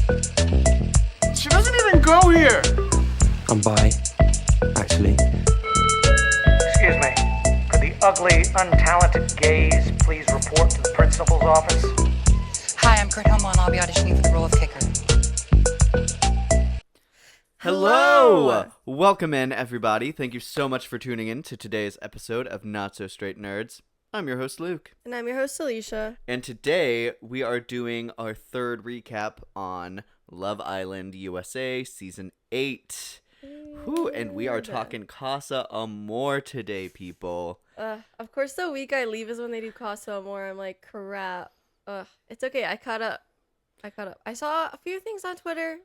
She doesn't even go here! I'm bi, actually. Excuse me. Could the ugly, untalented gays please report to the principal's office? Hi, I'm Kurt Homo, and I'll be auditioning for the role of kicker. Hello! Welcome in, everybody. Thank you so much for tuning in to today's episode of Not So Straight Nerds. I'm your host, Luke. And I'm your host, Alicia. And today, we are doing our third recap on Love Island USA Season 8. Whew, and we are talking Casa Amor today, people. Of course, the week I leave is when they do Casa Amor. I'm like, crap. It's okay. I caught up. I saw a few things on Twitter,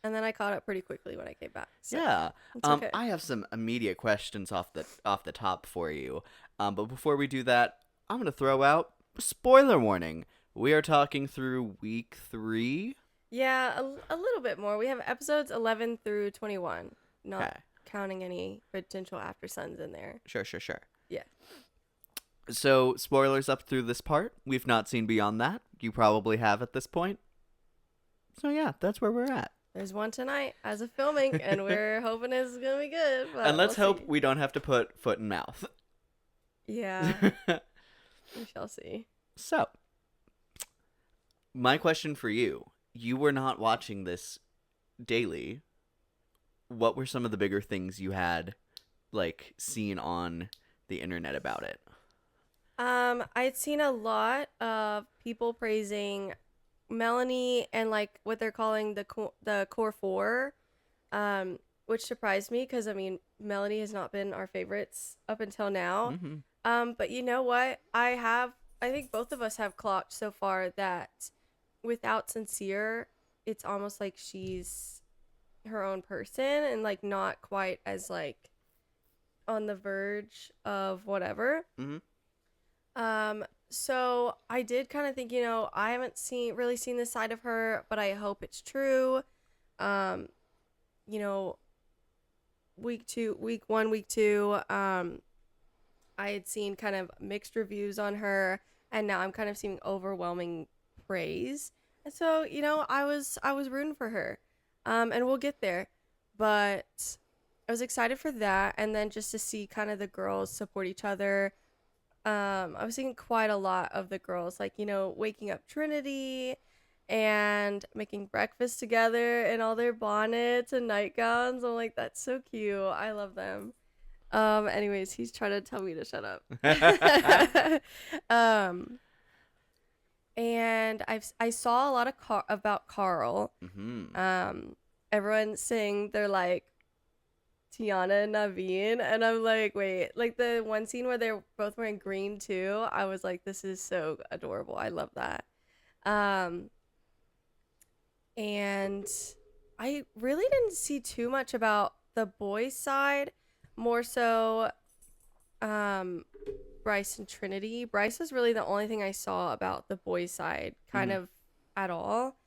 and then I caught up pretty quickly when I came back. So Yeah. it's okay. I have some immediate questions off the top for you. But before we do that, I'm going to throw out a spoiler warning. We are talking through week 3. Yeah, a little bit more. We have episodes 11 through 21, not Okay. counting any potential after suns in there. Sure. Yeah. So, spoilers up through this part. We've not seen beyond that. You probably have at this point. So, yeah, that's where we're at. There's one tonight as of filming, and we're hoping it's going to be good. But And let's we'll hope see. we don't have to put foot in mouth. Yeah, we shall see. So, my question for you. You were not watching this daily. What were some of the bigger things you had, like, seen on the internet about it? I'd seen a lot of people praising Melanie and like what they're calling the core four, which surprised me because I mean Melanie has not been our favorites up until now. Mm-hmm. But you know what? I think both of us have clocked so far that without Sincere, it's almost like she's her own person and like not quite as like on the verge of whatever. Mm-hmm. So I did kind of think, I haven't really seen this side of her, but I hope it's true. Week 1, week 2, I had seen kind of mixed reviews on her, and now I'm kind of seeing overwhelming praise. And so, I was rooting for her. And we'll get there. But I was excited for that, and then just to see kind of the girls support each other. I was seeing quite a lot of the girls, like, waking up Trinity and making breakfast together in all their bonnets and nightgowns. I'm like, that's so cute. I love them. Anyways, he's trying to tell me to shut up. And I saw a lot of about Carl. Mm-hmm. Everyone saying they're like Tiana and Naveen, and I'm like, wait, like the one scene where they're both wearing green too, I was like, this is so adorable. I love that. And I really didn't see too much about the boys' side, more so Bryce and Trinity. Bryce was really the only thing I saw about the boys' side kind of at all.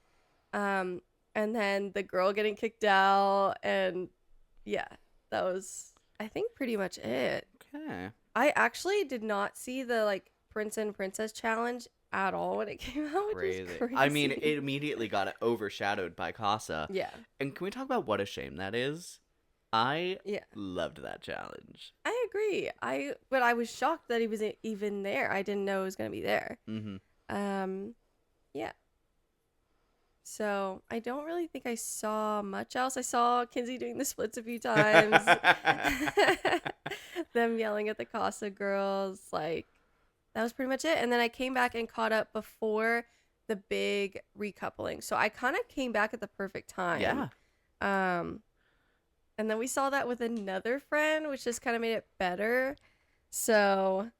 And then the girl getting kicked out, and yeah, that was, I think, pretty much it. Okay. I actually did not see the like Prince and Princess challenge at all when it came out, which is crazy. I mean, it immediately got overshadowed by Casa. Yeah. And can we talk about what a shame that is? I Yeah. loved that challenge. I agree. But I was shocked that he wasn't even there. I didn't know it was gonna be there. Mm-hmm. Yeah. So I don't really think I saw much else. I saw Kinsey doing the splits a few times. Them yelling at the Casa girls. Like, that was pretty much it. And then I came back and caught up before the big recoupling. So I kind of came back at the perfect time. Yeah. And then we saw that with another friend, which just kind of made it better. So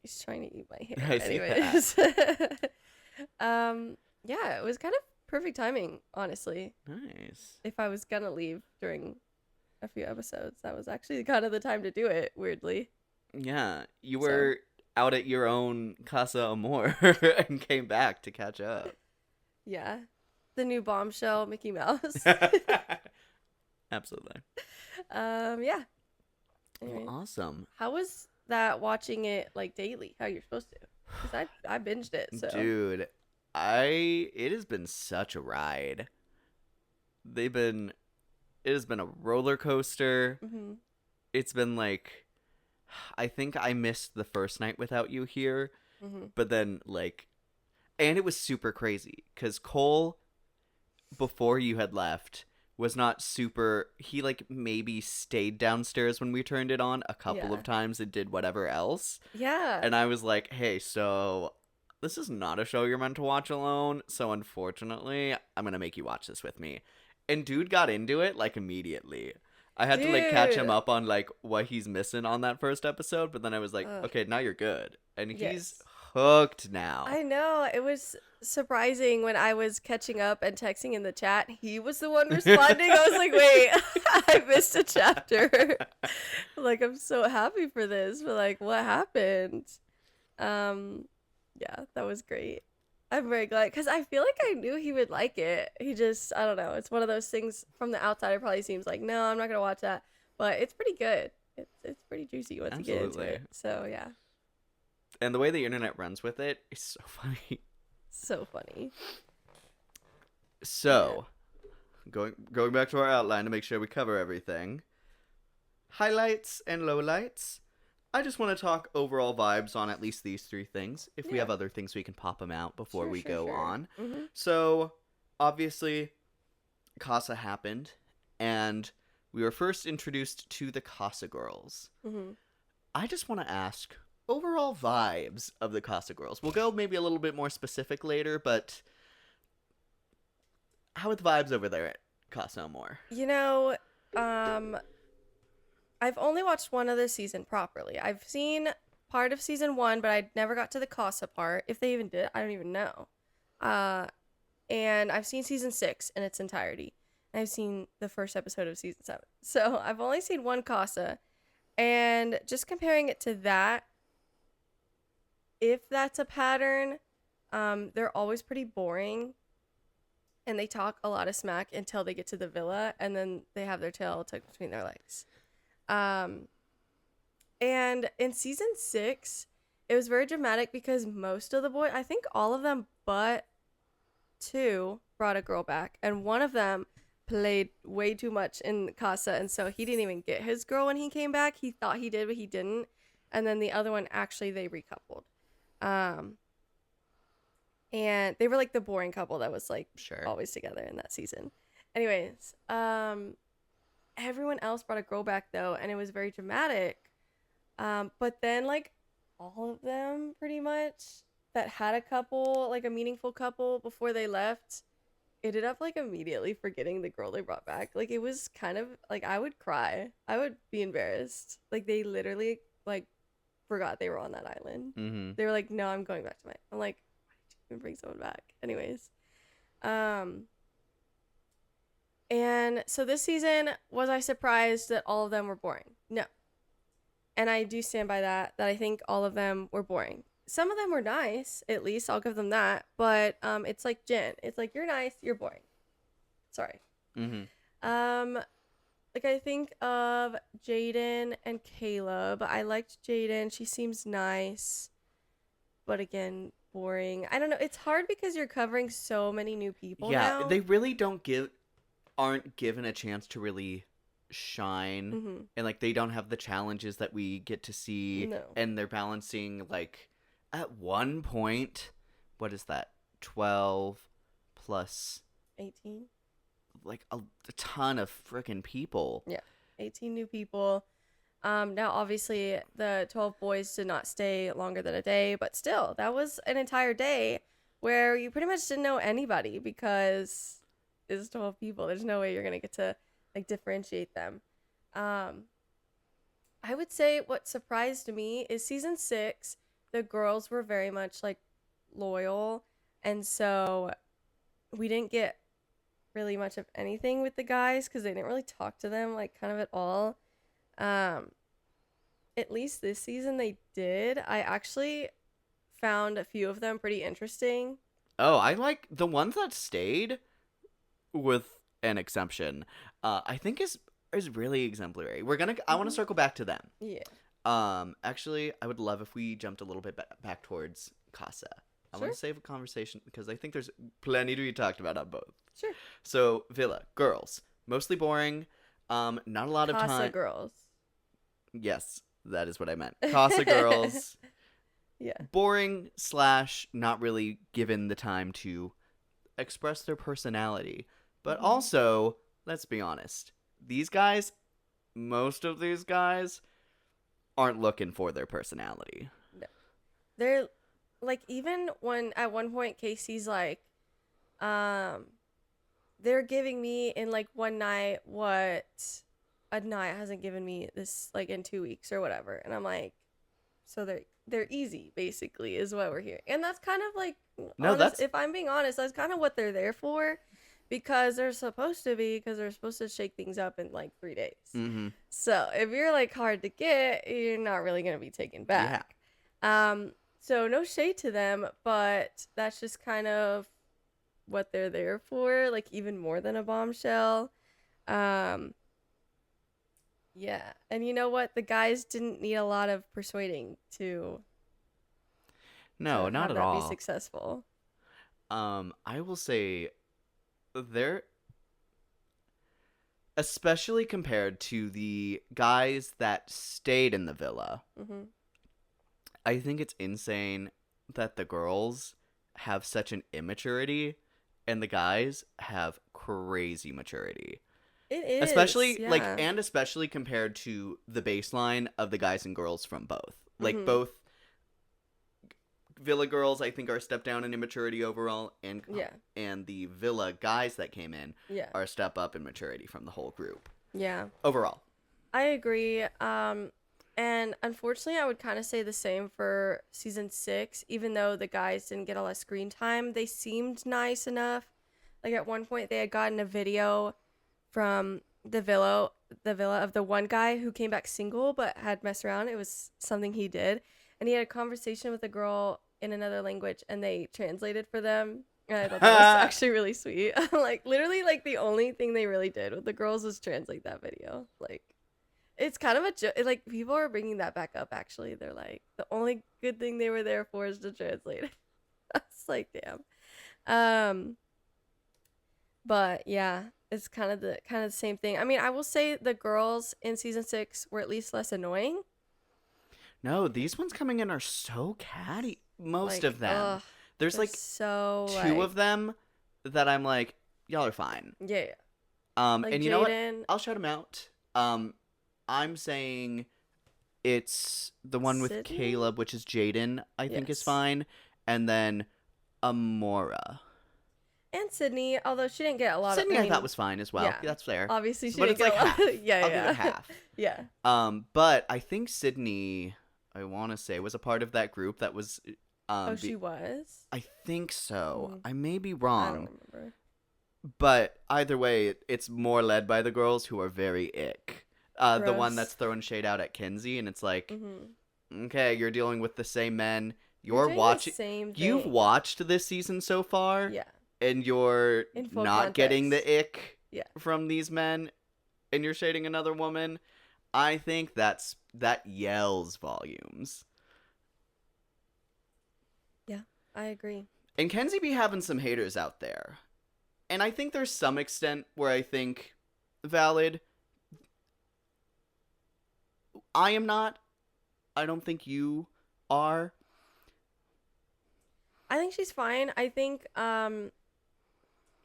he's trying to eat my hair. I see Anyways. Yeah, it was kind of perfect timing, honestly. Nice. If I was gonna leave during a few episodes, that was actually kind of the time to do it, weirdly. Yeah. You were out at your own Casa Amor and came back to catch up. Yeah. The new bombshell Mickey Mouse. Absolutely. Yeah. Anyway, Well, awesome. how was that watching it like daily? How you're supposed to? Because I binged it. So Dude, It has been such a ride. It has been a roller coaster. Mm-hmm. It's been like, I think I missed the first night without you here, Mm-hmm. but then like, and it was super crazy because Cole, before you had left, was not super. He like maybe stayed downstairs when we turned it on a couple Yeah. of times and did whatever else. Yeah. And I was like, hey, so this is not a show you're meant to watch alone. So unfortunately, I'm going to make you watch this with me. And dude got into it like immediately. I had to like catch him Dude. up on like what he's missing on that first episode. But then I was like, Ugh. okay, now you're good. And he's Yes. hooked now. I know. It was surprising when I was catching up and texting in the chat. He was the one responding. I was like, wait, I missed a chapter. Like, I'm so happy for this. But, like, what happened? Yeah, that was great. I'm very glad because I feel like I knew he would like it. He just, I don't know. It's one of those things from the outside. It probably seems like, no, I'm not going to watch that. But it's pretty good. It's pretty juicy once you get into Absolutely. it. So, yeah. And the way the internet runs with it is so funny. So funny. So, going back to our outline to make sure we cover everything. Highlights and lowlights. I just want to talk overall vibes on at least these three things. If we Yeah. have other things, we can pop them out before Sure, we sure, go sure. on. Mm-hmm. So, obviously, Casa happened, and we were first introduced to the Casa girls. Mm-hmm. I just want to ask overall vibes of the Casa girls. We'll go maybe a little bit more specific later, but how are the vibes over there at Casa Amor? You know, I've only watched one other season properly. I've seen part of season 1, but I never got to the Casa part. If they even did, I don't even know. And I've seen season 6 in its entirety. And I've seen the first episode of season 7. So I've only seen one Casa. And just comparing it to that, if that's a pattern, they're always pretty boring. And they talk a lot of smack until they get to the villa. And then they have their tail tucked between their legs. And in season 6, it was very dramatic because most of the boys, I think all of them but 2 brought a girl back, and one of them played way too much in Casa, and so he didn't even get his girl when he came back. He thought he did, but he didn't. And then the other one, actually, they recoupled. And they were like the boring couple that was like Sure. always together in that season. Anyways, everyone else brought a girl back though, and it was very dramatic. But then like all of them pretty much that had a couple, like a meaningful couple before they left, ended up like immediately forgetting the girl they brought back. Like it was kind of like I would cry. I would be embarrassed. Like they literally like forgot they were on that island. Mm-hmm. They were like, "No, I'm going back to my." I'm like, "Why did you even bring someone back?" Anyways, and so this season, was I surprised that all of them were boring? No. And I do stand by that I think all of them were boring. Some of them were nice, at least I'll give them that. But it's like Jen. It's like, you're nice, you're boring. Sorry. Mm-hmm. Like I think of Jaden and Caleb. I liked Jaden. She seems nice. But again, boring. I don't know. It's hard because you're covering so many new people Yeah, now. they really aren't given a chance to really shine. Mm-hmm. And like they don't have the challenges that we get to see. No. And they're balancing like at one point, what is that? 12 plus 18. like a ton of freaking people. Yeah, 18 new people. Now, obviously, the 12 boys did not stay longer than a day, but still, that was an entire day where you pretty much didn't know anybody because it's 12 people. There's no way you're going to get to, like, differentiate them. I would say what surprised me is season 6, the girls were very much, like, loyal, and so we didn't get really much of anything with the guys because they didn't really talk to them, like, kind of at all. At least this season they did. I actually found a few of them pretty interesting. Oh, I like the ones that stayed with an exemption. I think is really exemplary. I want to circle back to them. Yeah. Actually, I would love if we jumped a little bit back towards Casa. I want Sure. to save a conversation because I think there's plenty to be talked about on both. Sure. So, Villa, girls, mostly boring. Not a lot of Casa time. girls. Yes, that is what I meant. Casa girls, Yeah. boring / not really given the time to express their personality. But also, let's be honest, these guys, most of these guys, aren't looking for their personality. They're like, even when at one point Casey's like, they're giving me in like one night what a night hasn't given me this like in 2 weeks or whatever. And I'm like, so they're easy basically is what we're hearing. And that's kind of like, No, that's if I'm being honest, that's kind of what they're there for, because they're supposed to shake things up in like 3 days. mm-hmm. So if you're like hard to get, you're not really going to be taken back. So no shade to them, but that's just kind of what they're there for, like even more than a bombshell. Yeah. And you know what? The guys didn't need a lot of persuading to No, not have at that all. be successful. I will say they're, especially compared to the guys that stayed in the villa, I think it's insane that the girls have such an immaturity and the guys have crazy maturity. It is. Especially yeah. especially compared to the baseline of the guys and girls from both. Like both Villa girls, I think, are a step down in immaturity overall, and the Villa guys that came in are a step up in maturity from the whole group. Yeah. Overall. I agree. And unfortunately, I would kind of say the same for season 6. Even though the guys didn't get a lot of screen time, they seemed nice enough. Like at one point, they had gotten a video from the villa of the one guy who came back single but had messed around. It was something he did, and he had a conversation with a girl in another language, and they translated for them. And I thought that was actually really sweet. Like literally, like the only thing they really did with the girls was translate that video. Like, it's kind of a joke. Like, people are bringing that back up, actually. They're like, the only good thing they were there for is to translate it. That's like, damn. But yeah, it's kind of the same thing. I mean, I will say the girls in season 6 were at least less annoying. No, these ones coming in are so catty. Most of them. Ugh, There's like so, two of them that I'm like, y'all are fine. Yeah. Like and you know what? Jaden. I'll shout them out. I'm saying it's the one with Sydney? Caleb, which is Jaden, I think is Yes. fine. And then Amora. And Sydney, although she didn't get a lot Sydney of... I thought was fine as well. yeah. That's fair. Obviously, she But didn't it's get like a lot. half. Yeah, I'll yeah. give it half. Yeah. But I think Sydney, I want to say, was a part of that group that was... She was? I think so. Mm. I may be I wrong. don't remember. But either way, it's more led by the girls who are very ick. The one Gross. that's throwing shade out at Kinsey, and it's like, Mm-hmm. okay, you're dealing with the same men. You're doing the watching. same You've thing. watched this season so far, Yeah. and you're In full not getting context. the ick Yeah. from these men, and you're shading another woman. I think that yells volumes. Yeah, I agree. And Kenzie be having some haters out there. And I think there's some extent where I think valid. I am not. I don't think you are. I think she's fine. I think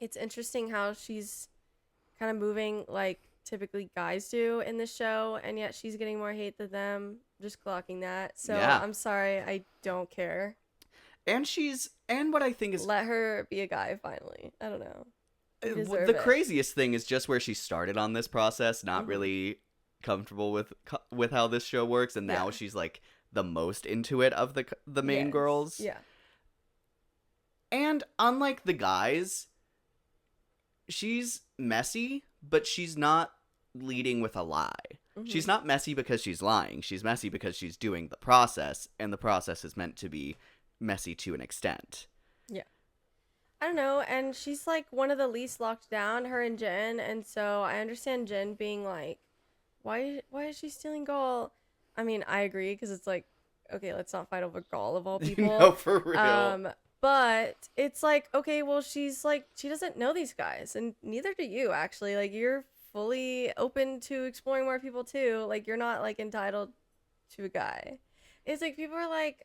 it's interesting how she's kind of moving like typically guys do in the show, and yet she's getting more hate than them. Just clocking that. So Yeah. I'm sorry, I don't care. And what I think is Let her be a guy finally. I don't know. You deserve the it. craziest thing is just where she started on this process, not Mhm. really comfortable with how this show works, and now Yeah. she's like the most into it of the main Yes. girls. Yeah. And unlike the guys, she's messy, but she's not leading with a lie. Mhm. She's not messy because she's lying. She's messy because she's doing the process, and the process is meant to be messy to an extent. I don't know, and she's like one of the least locked down, her and Jen, and so I understand Jen being like, why is she stealing Gaul? I mean, I agree, because it's like, okay, let's not fight over Gaul of all people. No, for real. But it's like, okay, well, she's like, she doesn't know these guys, and neither do you, actually. Like, you're fully open to exploring more people, too. Like, you're not, like, entitled to a guy. It's like, people are, like,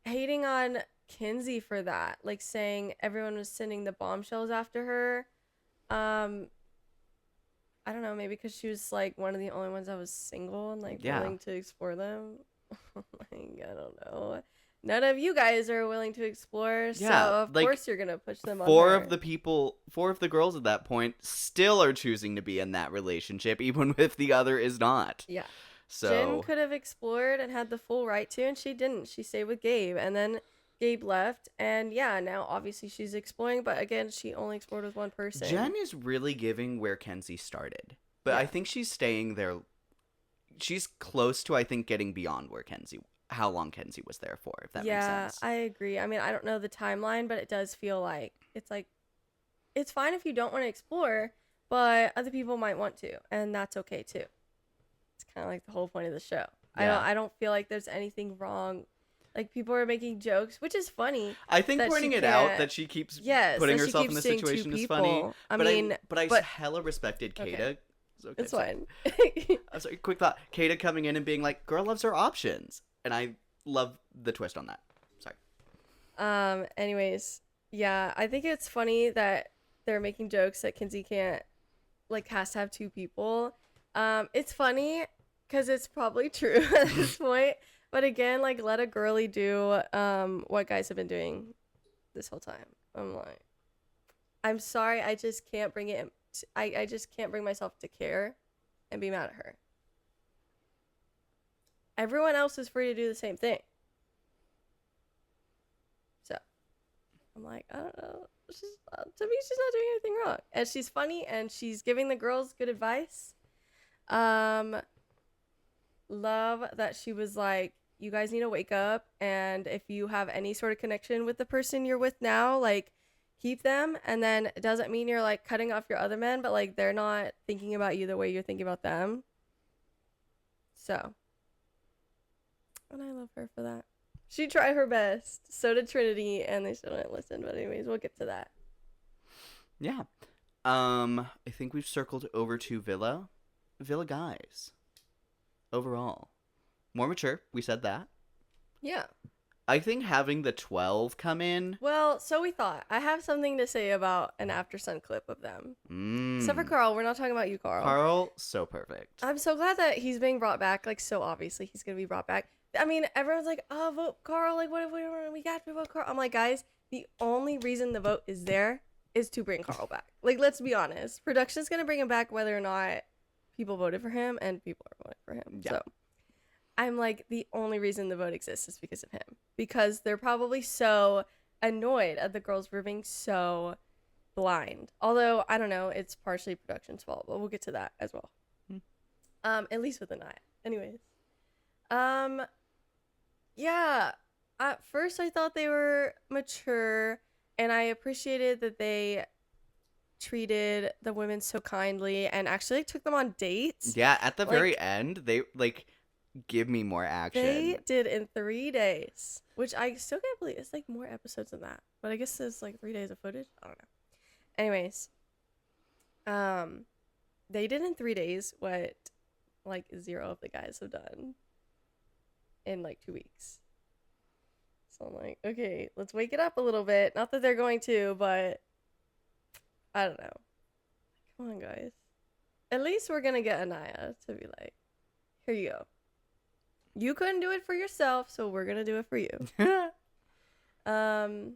hating on Kinsey for that. Like, saying everyone was sending the bombshells after her. I don't know, maybe because she was, like, one of the only ones that was single and, like, Yeah. willing to explore them. Like, I don't know. None of you guys are willing to explore, so Yeah, of like, course you're gonna push them on Four her. of the girls at that point still are choosing to be in that relationship, even if the other is not. Yeah. So Jen could have explored and had the full right to, and she didn't. She stayed with Gabe, and then Gabe left, and yeah, now obviously she's exploring, but again, she only explored with one person. Jen is really giving where Kenzie started, but I Yeah. think she's staying there. She's close to, I think, getting beyond where how long Kenzie was there for, if that makes sense. Yeah, I agree. I mean, I don't know the timeline, but it does feel like it's fine if you don't want to explore, but other people might want to, and that's okay too. It's kind of like the whole point of the show. Yeah. I don't feel like there's anything wrong. Like, people are making jokes, which is funny. I think that pointing she it out can't- that she keeps Yes, putting that she herself in keeps this seeing two situation is funny. people. I but mean, I but- hella respected Kata. Okay. Okay, It's sorry. fine. I'm sorry, quick thought. Kata coming in and being like, girl loves her options. And I love the twist on that. Sorry. Anyways, yeah, I think it's funny that they're making jokes that Kinsey can't, like, has to have two people. It's funny because it's probably true at this point. But again, like, let a girly do what guys have been doing this whole time. I'm like, I'm sorry, I just can't bring it. I just can't bring myself to care and be mad at her. Everyone else is free to do the same thing. So, I'm like, I don't know. To me, she's not doing anything wrong. And she's funny, and she's giving the girls good advice. Love that she was like, you guys need to wake up, and if you have any sort of connection with the person you're with now, like, keep them. And then it doesn't mean you're, like, cutting off your other men, but, like, they're not thinking about you the way you're thinking about them. So, and I love her for that. She tried her best. So did Trinity, and they still didn't listen. But anyways, we'll get to that. Yeah. I think we've circled over to Villa guys. Overall. More mature. We said that. Yeah. I think having the 12 come in. Well, so we thought. I have something to say about an After Sun clip of them. Except for Carl. We're not talking about you, Carl. Carl, so perfect. I'm so glad that he's being brought back. Like, so obviously he's going to be brought back. I mean, everyone's like, oh, vote Carl. Like, what if we got to vote Carl? I'm like, guys, the only reason the vote is there is to bring Carl back. Like, let's be honest. Production's going to bring him back whether or not people voted for him, and people are voting for him. Yeah. So I'm like, the only reason the vote exists is because of him. Because they're probably so annoyed at the girls for being so blind. Although, I don't know, it's partially production's fault, but we'll get to that as well. At least with Anaya. Anyways. Yeah. At first I thought they were mature, and I appreciated that they treated the women so kindly and actually took them on dates. Yeah, at the Like, very end, they, like, give me more action. They did in 3 days, which I still can't believe. It's like more episodes than that, but I guess it's like 3 days of footage. I don't know. Anyways, they did in 3 days what like 0 of the guys have done in like 2 weeks. So I'm like, okay, let's wake it up a little bit. Not that they're going to, but I don't know. Come on, guys. At least we're gonna get Anaya to be like, here you go. You couldn't do it for yourself, so we're gonna do it for you. Yeah. I don't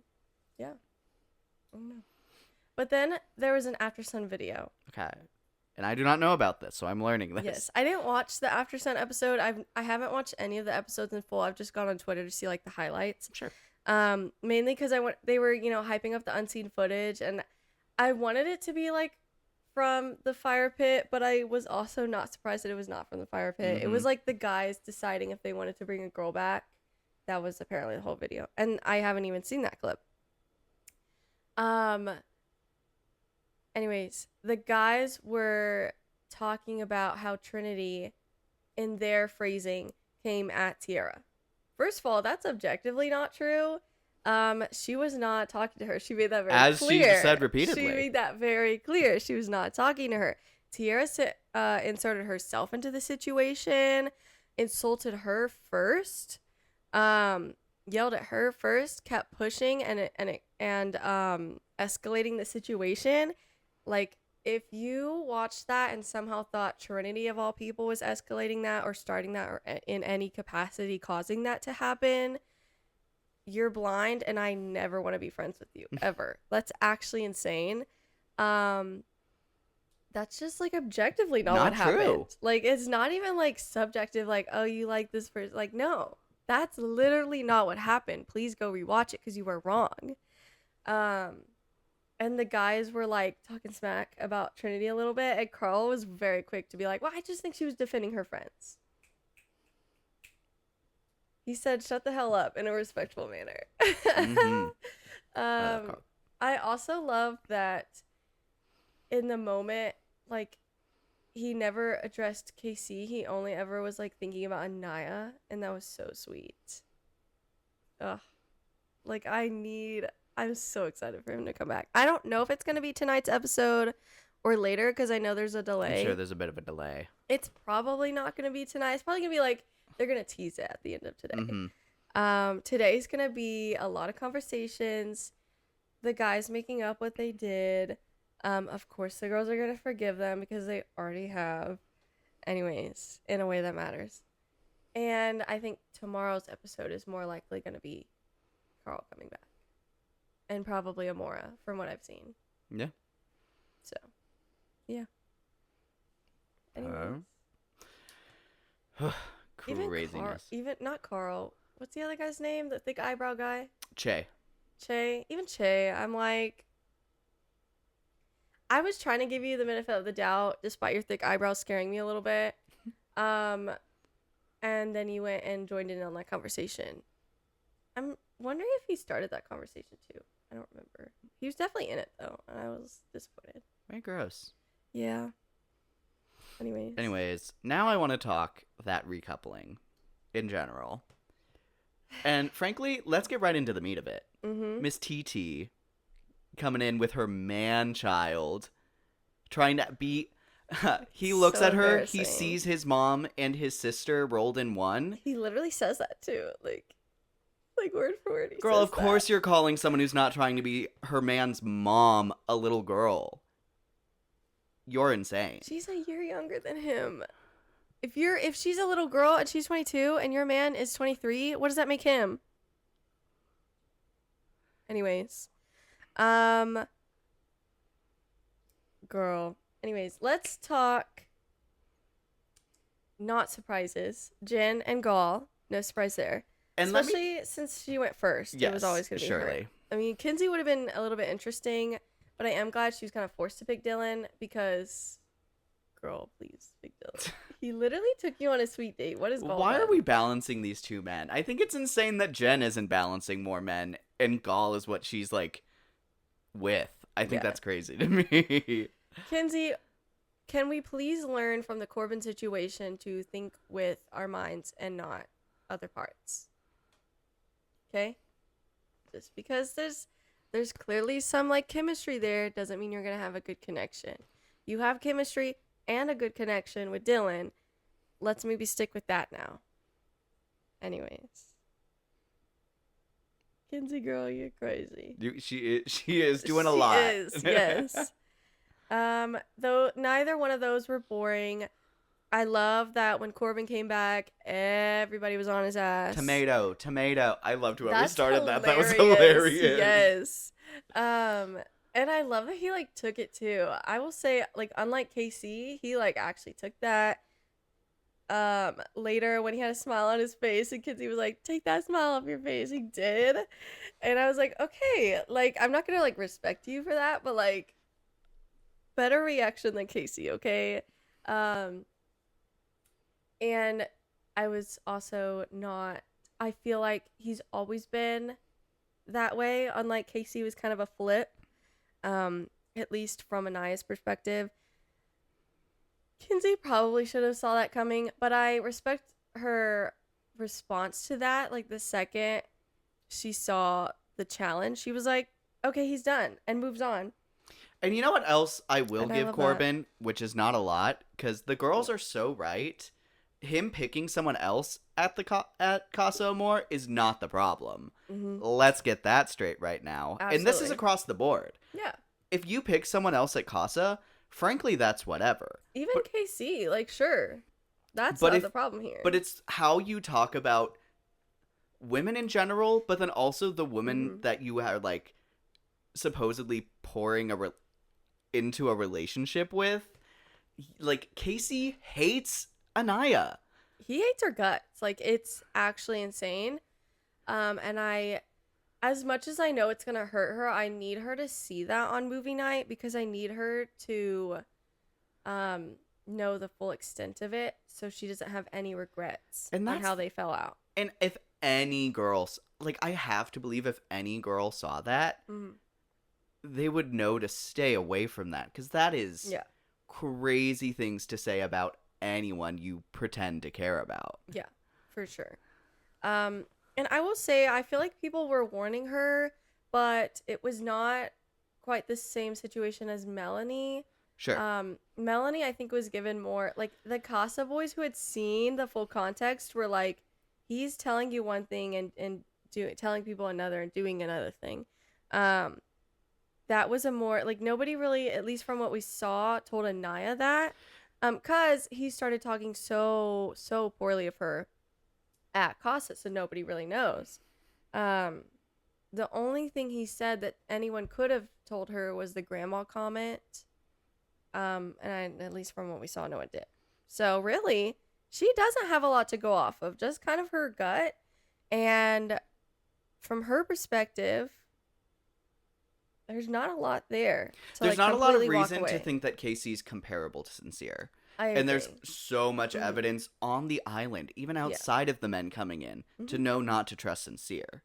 know. But then there was an After Sun video. Okay. And I do not know about this, so I'm learning this. Yes, I didn't watch the After Sun episode. I haven't watched any of the episodes in full. I've just gone on Twitter to see like the highlights. Sure. Mainly because they were hyping up the unseen footage, and I wanted it to be like from the fire pit, but I was also not surprised that it was not from the fire pit. It was like the guys deciding if they wanted to bring a girl back. That was apparently the whole video, and I haven't even seen that clip. Anyways, the guys were talking about how Trinity, in their phrasing, came at Tiara first of all, that's objectively not true. She was not talking to her. She made that very As clear. she said repeatedly. She made that very clear. She was not talking to her. Tiara inserted herself into the situation, insulted her first, yelled at her first, kept pushing and escalating the situation. Like, if you watched that and somehow thought Trinity of all people was escalating that or starting that or in any capacity causing that to happen, you're blind, and I never want to be friends with you ever. That's actually insane. That's just like objectively not what happened. True. Like, it's not even like subjective, like, oh, you like this person. Like, no, that's literally not what happened. Please go rewatch it because you were wrong. And the guys were like talking smack about Trinity a little bit, and Carl was very quick to be like, well, I just think she was defending her friends. He said, shut the hell up in a respectful manner. Mm-hmm. I also love that in the moment, like, he never addressed KC. He only ever was like thinking about Anaya, and that was so sweet. Ugh. Like, I'm so excited for him to come back. I don't know if it's going to be tonight's episode or later because I know there's a delay. I'm sure there's a bit of a delay. It's probably not going to be tonight. It's probably going to be like, they're going to tease it at the end of today. Mm-hmm. Today's going to be a lot of conversations. The guys making up what they did. Of course, the girls are going to forgive them because they already have. Anyways, in a way that matters. And I think tomorrow's episode is more likely going to be Carl coming back. And probably Amora, from what I've seen. Yeah. So, yeah. Anyways. Craziness. Even not Carl. What's the other guy's name? The thick eyebrow guy? Che. Even Che. I'm like, I was trying to give you the benefit of the doubt, despite your thick eyebrows scaring me a little bit. And then you went and joined in on that conversation. I'm wondering if he started that conversation too. I don't remember. He was definitely in it though, and I was disappointed. Very gross. Yeah. Anyways, now I want to talk that recoupling in general. And frankly, let's get right into the meat of it. Miss TT coming in with her man-child, trying to be... he looks So at her, he embarrassing. sees his mom and his sister rolled in one. He literally says that too, like word for word. Girl, of course you're calling someone who's not trying to be her man's mom a little girl. You're insane. She's a year younger than him. If she's a little girl and she's 22 and your man is 23, what does that make him? Anyways, girl. Anyways, let's talk not surprises. Jen and Gaul, no surprise there. And especially since she went first. It was always going to be her. surely. I mean, Kinsey would have been a little bit interesting, but I am glad she was kind of forced to pick Dylan because, girl, please pick Dylan. He literally took you on a sweet date. What is Gaul? Why are we balancing these two men? I think it's insane that Jen isn't balancing more men and Gaul is what she's like with. I think that's crazy to me. Kinsey, can we please learn from the Corbin situation to think with our minds and not other parts? Okay? Just because there's clearly some like chemistry there doesn't mean you're going to have a good connection. You have chemistry and a good connection with Dylan. Let's maybe stick with that now. Anyways. Kinsey girl, you're crazy. She is doing a lot. She is, yes. Though neither one of those were boring. I love that when Corbin came back, everybody was on his ass. Tomato. I loved whoever That's started that. That was hilarious. Yes. And I love that he like took it too. I will say, like, unlike KC, he like actually took that. Later when he had a smile on his face and Kinsey was like, take that smile off your face. He did. And I was like, okay, like, I'm not gonna like respect you for that, but like, better reaction than Casey, okay? And I was also not, I feel like he's always been that way, unlike Casey was kind of a flip, at least from Anaya's perspective. Kinsey probably should have saw that coming, but I respect her response to that, like the second she saw the challenge, she was like, okay, he's done, and moves on. And you know what else I will And I give love Corbin, which is not a lot, because the girls are so right. Him picking someone else at at Casa Amor is not the problem. Let's get that straight right now. And this is Absolutely. across the board. Yeah. If you pick someone else at Casa, frankly, that's whatever. Even KC, like, sure. That's But not the problem here. But it's how you talk about women in general, but then also the women that you are, like, supposedly pouring into a relationship with. Like, Casey hates Anaya. He hates her guts. Like, it's actually insane. And as much as I know it's gonna hurt her, I need her to see that on movie night because I need her to know the full extent of it so she doesn't have any regrets on how they fell out. And if any girls, like, I have to believe if any girl saw that, they would know to stay away from that, because that is crazy things to say about anyone you pretend to care about. Yeah, for sure. And I will say, I feel like people were warning her, but it was not quite the same situation as Melanie. Sure. Melanie, I think, was given more, like, the Casa boys who had seen the full context were like, he's telling you one thing and telling people another and doing another thing. That was a more, like, nobody really, at least from what we saw, told Anaya that. Because he started talking so poorly of her at Casa, so nobody really knows. The only thing he said that anyone could have told her was the grandma comment. At least from what we saw, no one did. So really, she doesn't have a lot to go off of, just kind of her gut. And from her perspective, there's not a lot there. There's not a lot of reason to think that Casey's comparable to Sincere. And there's so much evidence on the island, even outside of the men coming in, to know not to trust Sincere.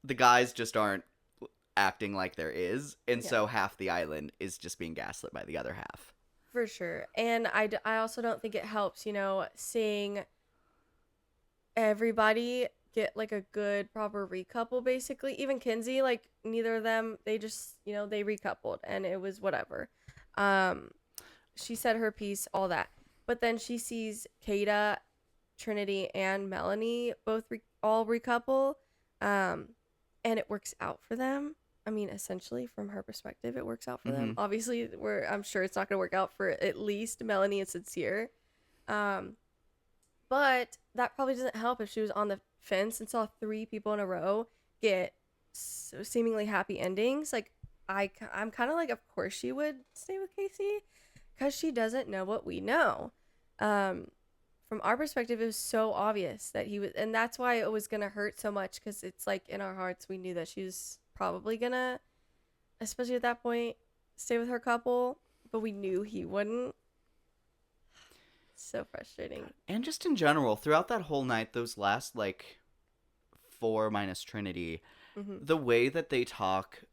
The guys just aren't acting like there is, and so half the island is just being gaslit by the other half. For sure. And I also don't think it helps, seeing everybody get, like, a good, proper recouple, basically. Even Kinsey, like, neither of them, they just, they recoupled, and it was whatever. She said her piece, all that. But then she sees Kata, Trinity, and Melanie both all recouple, and it works out for them. I mean, essentially, from her perspective, it works out for them. Obviously, I'm sure it's not going to work out for at least Melanie and Sincere. But that probably doesn't help if she was on the fence and saw 3 people in a row get seemingly happy endings. Like, I'm kind of like, of course she would stay with Casey, because she doesn't know what we know. From our perspective, it was so obvious that he was, and that's why it was going to hurt so much, because it's like in our hearts, we knew that she was probably going to, especially at that point, stay with her couple, but we knew he wouldn't. So frustrating. And just in general, throughout that whole night, those last, like, 4 minus Trinity, the way that they talk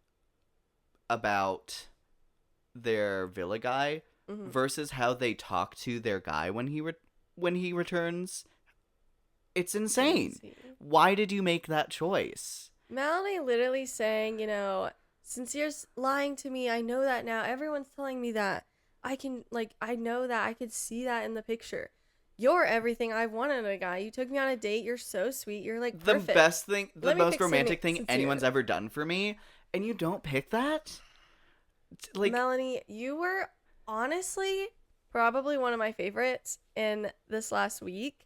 about their villa guy versus how they talk to their guy when he returns, it's insane. Why did you make that choice? Melanie literally saying, Sincere's lying to me. I know that now. Everyone's telling me that. I know that. I could see that in the picture. You're everything I wanted in a guy. You took me on a date. You're so sweet. You're, like, perfect. The best thing, the most romantic thing anyone's ever done for me, and you don't pick that? Like, Melanie, you were honestly probably one of my favorites in this last week.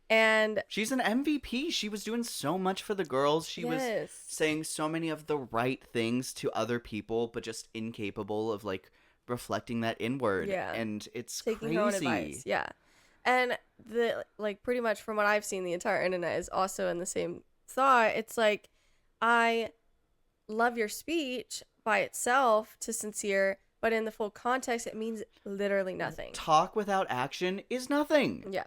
And she's an MVP. She was doing so much for the girls. She was saying so many of the right things to other people, but just incapable of, like, reflecting that inward. Yeah. And it's taking crazy. Her own advice. Yeah. And pretty much from what I've seen, the entire internet is also in the same thought. It's like, I love your speech by itself to Sincere, but in the full context, it means literally nothing. Talk without action is nothing. Yeah.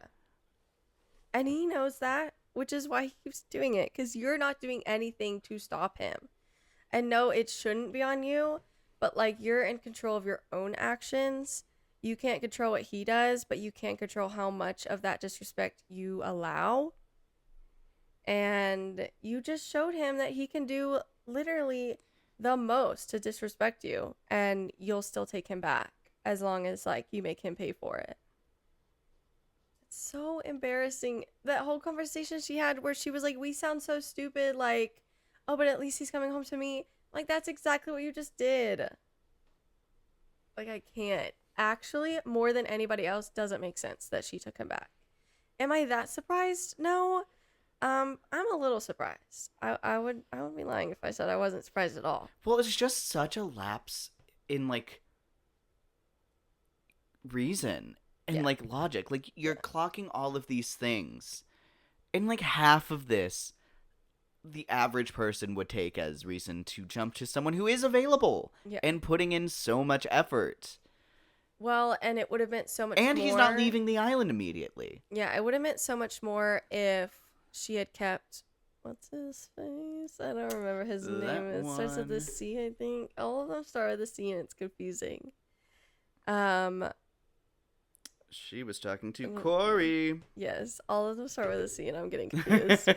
And he knows that, which is why he keeps doing it, because you're not doing anything to stop him. And no, it shouldn't be on you, but, like, you're in control of your own actions. You can't control what he does, but you can control how much of that disrespect you allow. and you just showed him that he can do literally the most to disrespect you, and you'll still take him back as long as like you make him pay for it. It's so embarrassing. That whole conversation she had where she was like, we sound so stupid, like, oh, but at least he's coming home to me. Like, that's exactly what you just did. Like, I can't. Actually, more than anybody else, doesn't make sense that she took him back. Am I that surprised? No. I'm a little surprised. I would be lying if I said I wasn't surprised at all. Well, it's just such a lapse in, like, reason and, like, logic. Like, you're clocking all of these things. And, like, half of this, the average person would take as reason to jump to someone who is available and putting in so much effort. Well, and it would have meant so much more. And he's not leaving the island immediately. Yeah, it would have meant so much more if she had kept... What's his face? I don't remember his name. It starts with the C, I think. All of them start with a C, and it's confusing. She was talking to Corey. Yes, all of them start with a C, and I'm getting confused.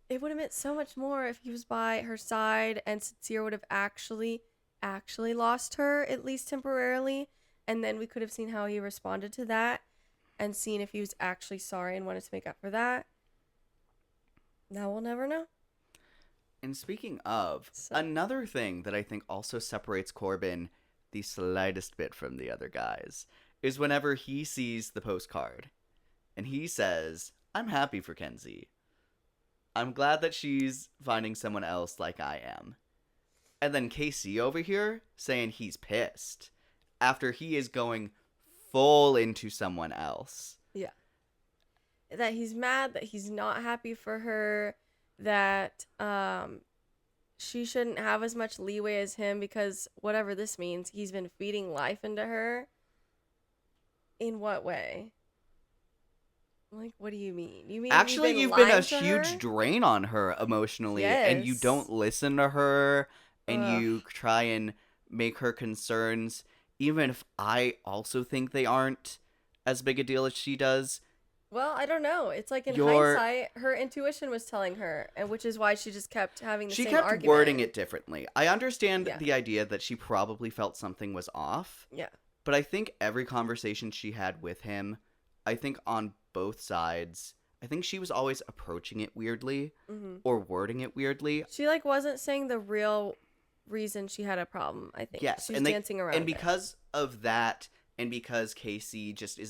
It would have meant so much more if he was by her side and Sincere would have actually lost her, at least temporarily, and then we could have seen how he responded to that and seen if he was actually sorry and wanted to make up for that. Now we'll never know. And speaking of, another thing that I think also separates Corbin the slightest bit from the other guys is whenever he sees the postcard and he says, I'm happy for Kenzie. I'm glad that she's finding someone else like I am. And then Casey over here saying he's pissed after he is going full into someone else. Yeah. That he's mad, that he's not happy for her, that she shouldn't have as much leeway as him because whatever this means, he's been feeding life into her. In what way? Like, what do you mean? You mean actually you've been a huge drain on her emotionally, and you don't listen to her, and you try and make her concerns, even if I also think they aren't as big a deal as she does. Well, I don't know. It's like in hindsight, her intuition was telling her, and which is why she just kept having the same argument. She kept wording it differently. I understand the idea that she probably felt something was off. Yeah. But I think every conversation she had with him, I think on both sides, I think she was always approaching it weirdly or wording it weirdly. She like wasn't saying the real reason she had a problem, I think. Yes. She's dancing around and because of that, and because Casey just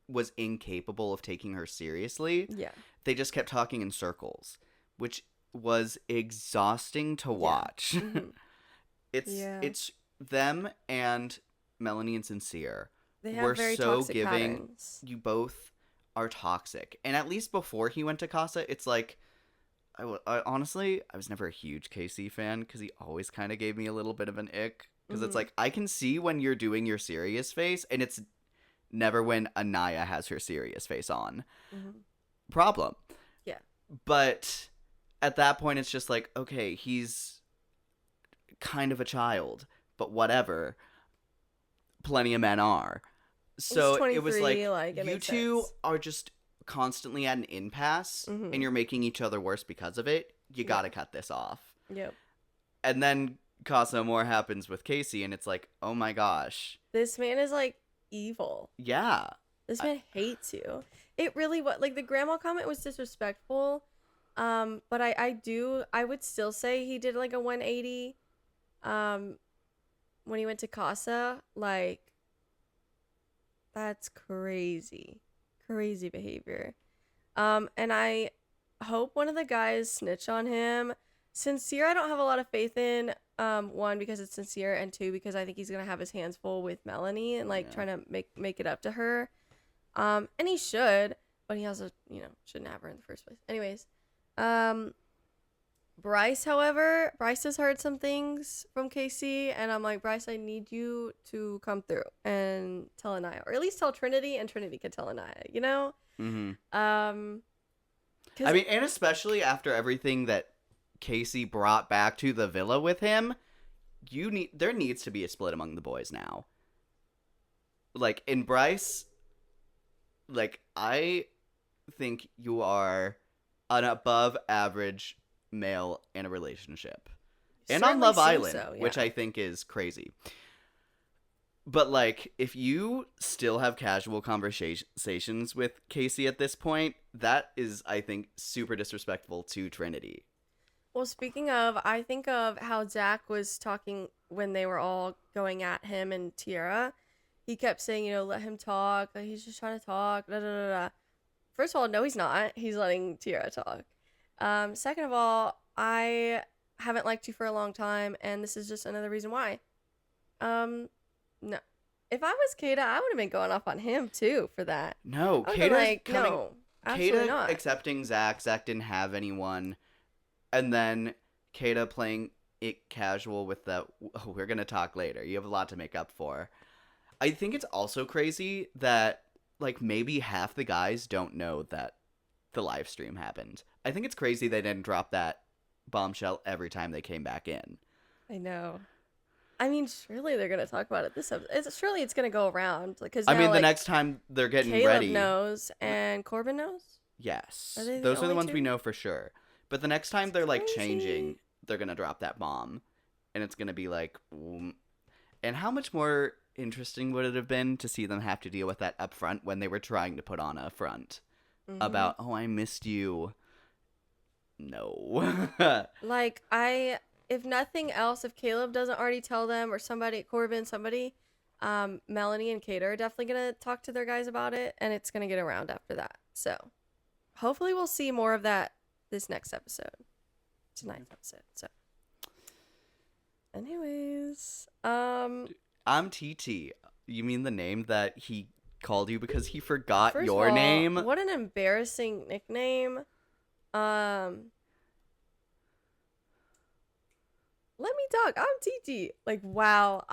was incapable of taking her seriously, they just kept talking in circles, which was exhausting to watch. It's them and Melanie and Sincere. They have very so toxic giving. Patterns. You both are toxic, and at least before he went to Casa, it's like I honestly I was never a huge Casey fan because he always kind of gave me a little bit of an ick because it's like I can see when you're doing your serious face, and it's never when Anaya has her serious face on. Problem. Yeah. But at that point, it's just like, okay, he's kind of a child, but whatever. Plenty of men are. So it was like you two are just constantly at an impasse, and you're making each other worse because of it. You gotta cut this off. Yep. And then Casa Amor happens with Casey, and it's like, oh my gosh. This man is like evil. Yeah. This man hates you. It really was like the grandma comment was disrespectful. But I would still say he did like a 180 when he went to Casa. Like, that's crazy. Crazy behavior. And I hope one of the guys snitch on him. Sincere, I don't have a lot of faith in. One, because it's Sincere, and two, because I think he's gonna have his hands full with Melanie and like trying to make it up to her. And he should, but he also, shouldn't have her in the first place. Anyways, Bryce, however, Bryce has heard some things from Casey, and I'm like, Bryce, I need you to come through and tell Anaya, or at least tell Trinity, and Trinity can tell Anaya, I mean, and especially after everything that Casey brought back to the villa with him, there needs to be a split among the boys now. Like, in Bryce, like, I think you are an above average male in a relationship. And on Certainly Love seems Island, so, yeah. which I think is crazy. But, like, if you still have casual conversations with Casey at this point, that is, I think, super disrespectful to Trinity. Well, speaking of, I think of how Zach was talking when they were all going at him and Tiara. He kept saying, you know, let him talk. Like, he's just trying to talk. Da, da, da, da. First of all, no, he's not. He's letting Tiara talk. Second of all, I haven't liked you for a long time, and this is just another reason why. No. If I was Kata, I would have been going off on him, too, for that. No, I would've been Kata's no, absolutely Kata not. accepting Zach. Zach didn't have anyone. And then Kata playing it casual with the, oh, we're going to talk later. You have a lot to make up for. I think it's also crazy that, like, maybe half the guys don't know that the live stream happened. I think it's crazy they didn't drop that bombshell every time they came back in. I know. I mean, surely they're gonna talk about it this episode. Surely it's gonna go around, because I mean, the like, next time they're getting Caleb ready. knows and Corbin knows. Yes, Are they the those are the only ones we two? know for sure. But the next time they're like crazy. changing, they're gonna drop that bomb, and it's gonna be like, and how much more interesting would it have been to see them have to deal with that up front when they were trying to put on a front about, oh, I missed you. No. Like, if nothing else, if Caleb doesn't already tell them, or somebody, Corbin, somebody, Melanie and Kate are definitely gonna talk to their guys about it, and it's gonna get around after that. So, hopefully, we'll see more of that this next episode, tonight's episode. So, anyways, I'm TT. You mean the name that he called you because he forgot first your of all, name? What an embarrassing nickname. Let me talk. I'm TT. Like, wow.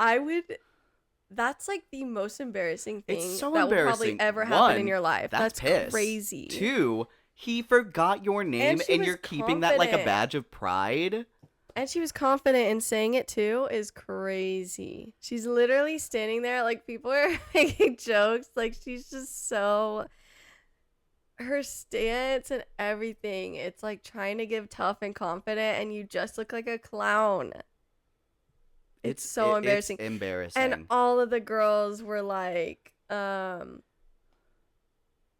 That's like the most embarrassing thing It's so that will embarrassing. probably ever happen in One, your life. That's piss. crazy. 2, he forgot your name, she and was you're keeping that like a confident. badge of pride. And she was confident in saying it too, is crazy. She's literally standing there like people are making jokes. Like, she's just so, her stance and everything, it's like trying to give tough and confident, and you just look like a clown. It's so embarrassing. It's embarrassing. And all of the girls were like,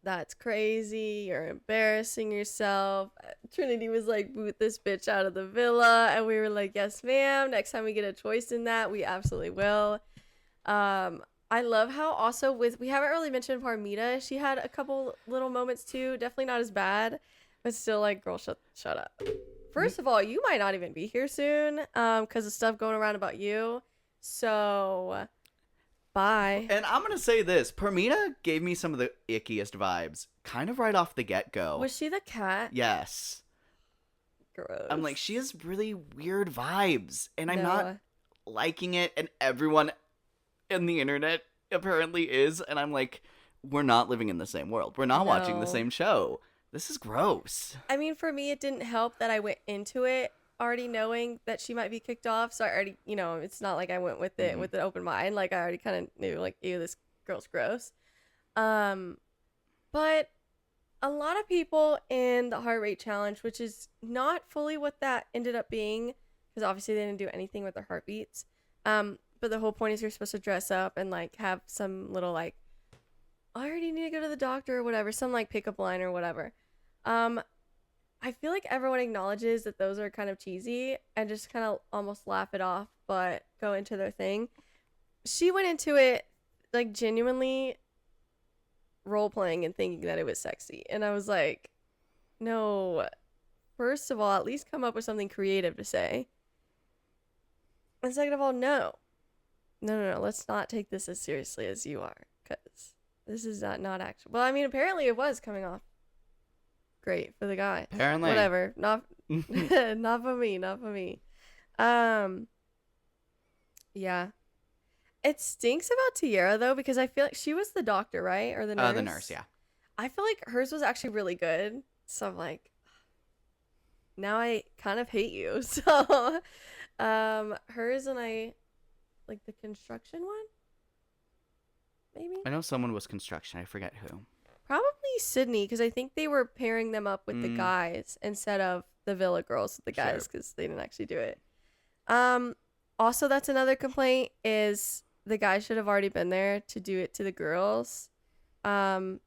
that's crazy. You're embarrassing yourself. Trinity was like, boot this bitch out of the villa. And we were like, yes, ma'am. Next time we get a choice in that, we absolutely will. I love how also we haven't really mentioned Parmita. She had a couple little moments too. Definitely not as bad, but still like, girl, shut up. First of all, you might not even be here soon because of stuff going around about you. So, bye. And I'm going to say this. Parmita gave me some of the ickiest vibes, kind of right off the get-go. Was she the cat? Yes. Gross. I'm like, she has really weird vibes, and I'm No. not liking it, and everyone in the internet apparently is, and I'm like, we're not living in the same world. We're not watching the No. same show. This is gross. I mean, for me, it didn't help that I went into it already knowing that she might be kicked off. So I already, it's not like I went with it with an open mind. Like, I already kind of knew, like, ew, this girl's gross. But a lot of people in the heart rate challenge, which is not fully what that ended up being, because obviously they didn't do anything with their heartbeats. But the whole point is you're supposed to dress up and, like, have some little, like, I already need to go to the doctor or whatever, some, like, pickup line or whatever. I feel like everyone acknowledges that those are kind of cheesy and just kind of almost laugh it off, but go into their thing. She went into it, like, genuinely role-playing and thinking that it was sexy. And I was like, no, first of all, at least come up with something creative to say. And second of all, no, let's not take this as seriously as you are, because this is not actual. Well, I mean, apparently it was coming off great for the guy. Apparently. Whatever. Not not for me. Yeah. It stinks about Tiara though, because I feel like she was the doctor, right? Or the nurse? The nurse, yeah. I feel like hers was actually really good. So I'm like, now I kind of hate you. So hers, and I like the construction one? Maybe? I know someone was construction. I forget who. Probably Sydney, because I think they were pairing them up with the guys instead of the Villa girls with the guys, because they didn't actually do it. Also, that's another complaint, is the guys should have already been there to do it to the girls. And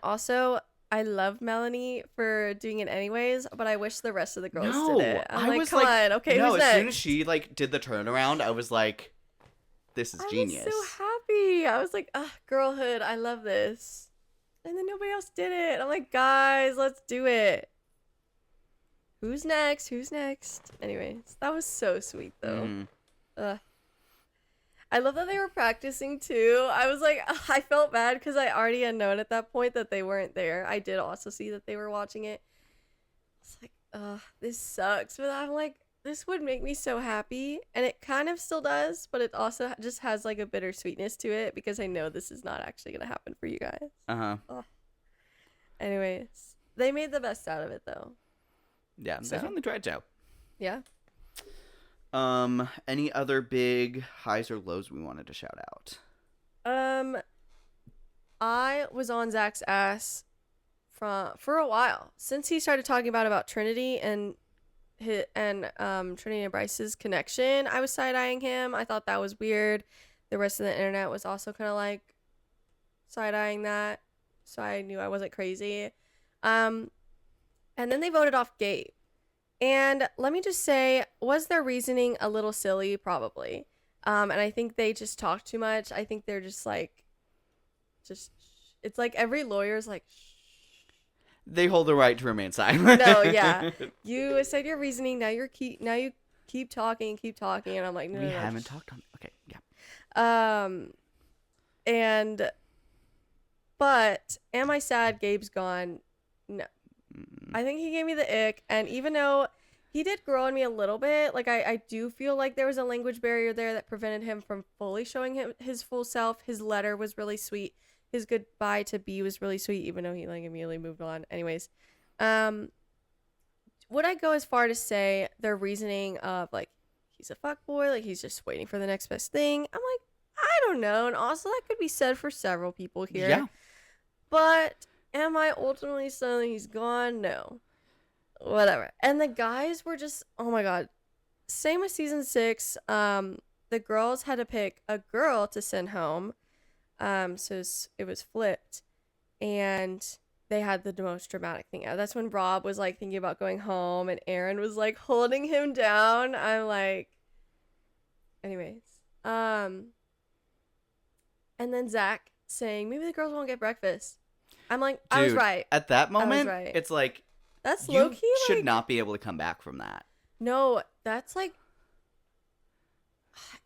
also, I love Melanie for doing it anyways, but I wish the rest of the girls did it. I'm like, come on, okay, no, who's as next? soon as she like did the turnaround, I was like, this is genius. I was so happy. I was like, girlhood, I love this. And then nobody else did it. I'm like, guys, let's do it. Who's next? Who's next? Anyways, that was so sweet though. I love that they were practicing too. I was like, I felt bad because I already had known at that point that they weren't there. I did also see that they were watching it. It's like, this sucks. But I'm like, this would make me so happy. And it kind of still does, but it also just has like a bittersweetness to it because I know this is not actually going to happen for you guys. Oh. Anyways, they made the best out of it though. Yeah, they found the dredge out. Yeah. Any other big highs or lows we wanted to shout out? I was on Zach's ass for a while since he started talking about Trinity and Trinity and Bryce's connection. I was side-eyeing him. I thought that was weird. The rest of the internet was also kind of like side-eyeing that, so I knew I wasn't crazy. And then they voted off Gabe. And let me just say, was their reasoning a little silly? Probably. And I think they just talk too much. I think they're just like, it's like every lawyer's like, they hold the right to remain silent. no, yeah. You said your reasoning. Now you keep talking, and I'm like, no, we no, haven't talked on. Okay, yeah. But am I sad Gabe's gone? No. I think he gave me the ick, and even though he did grow on me a little bit, like I do feel like there was a language barrier there that prevented him from fully showing him his full self. His letter was really sweet. His goodbye to B was really sweet, even though he like immediately moved on. Anyways, would I go as far to say their reasoning of like he's a fuckboy, like he's just waiting for the next best thing? I'm like, I don't know, and also that could be said for several people here. Yeah. But am I ultimately saying he's gone? No. Whatever. And the guys were just, oh my god. Same with season 6. The girls had to pick a girl to send home. So it was flipped. And they had the most dramatic thing. That's when Rob was like thinking about going home and Aaron was like holding him down. I'm like, anyways. And then Zach saying, maybe the girls won't get breakfast. I'm like, dude, I was right. At that moment, right. It's like, that's you low-key, should like, not be able to come back from that. No, that's like,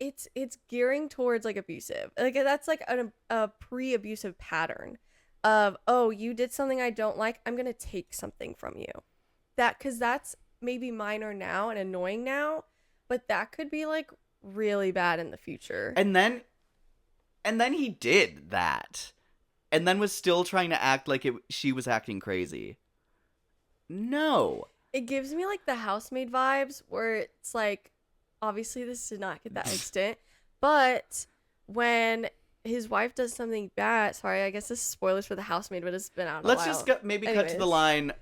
it's gearing towards like abusive. Like that's like a pre-abusive pattern of, oh, you did something I don't like, I'm gonna take something from you. Because that's maybe minor now and annoying now, but that could be like really bad in the future. And then he did that. And then was still trying to act like she was acting crazy. No. It gives me like the housemaid vibes where it's like, obviously this did not get that extent, but when his wife does something bad, sorry, I guess this is spoilers for the housemaid, but it's been out a while. Let's just maybe cut to the line,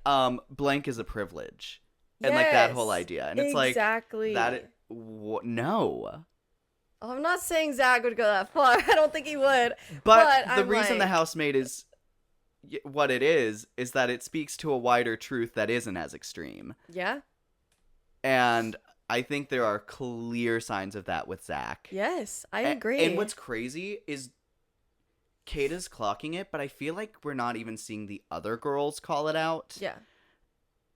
blank is a privilege. And like that whole idea. And it's exactly. like, no. I'm not saying Zach would go that far. I don't think he would. But the reason the housemaid is what it is that it speaks to a wider truth that isn't as extreme. Yeah. And I think there are clear signs of that with Zach. Yes, I agree. And what's crazy is Kata's clocking it, but I feel like we're not even seeing the other girls call it out. Yeah.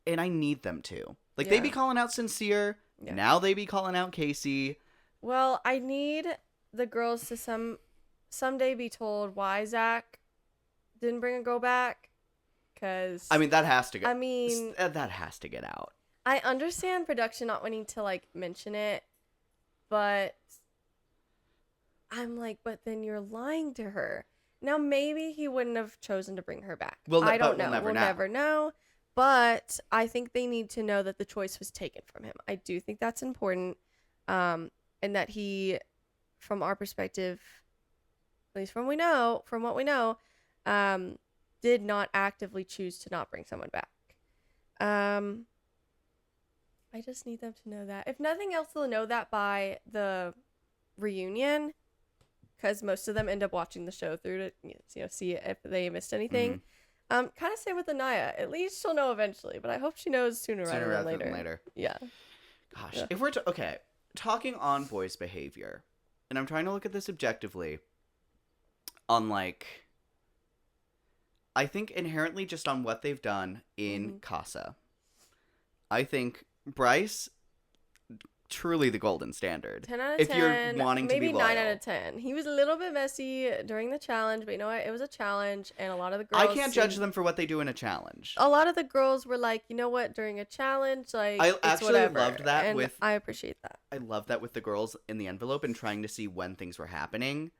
And I need them to. Like, they be calling out Sincere. Yeah. Now they be calling out Casey. Well, I need the girls to someday be told why Zach didn't bring a girl back. Because I mean, that has to go. that has to get out. I understand production not wanting to like mention it, but I'm like, but then you're lying to her. Now maybe he wouldn't have chosen to bring her back. I don't know. We'll never know. But I think they need to know that the choice was taken from him. I do think that's important. And that he, from our perspective, at least from what we know, did not actively choose to not bring someone back. I just need them to know that. If nothing else, they'll know that by the reunion, because most of them end up watching the show through to see if they missed anything. Kind of same with Anaya. At least she'll know eventually, but I hope she knows sooner rather than later. Yeah. Gosh, if we're talking on boys' behavior, and I'm trying to look at this objectively, on like, I think inherently just on what they've done in Casa, I think Bryce, truly the golden standard. 10 out of 10. If you're wanting to be maybe loyal. 9 out of 10. He was a little bit messy during the challenge, but you know what? It was a challenge, and a lot of the girls. I can't judge them for what they do in a challenge. A lot of the girls were like, you know what? During a challenge, like, I it's actually whatever. loved that and I appreciate that. I love that with the girls in the envelope and trying to see when things were happening.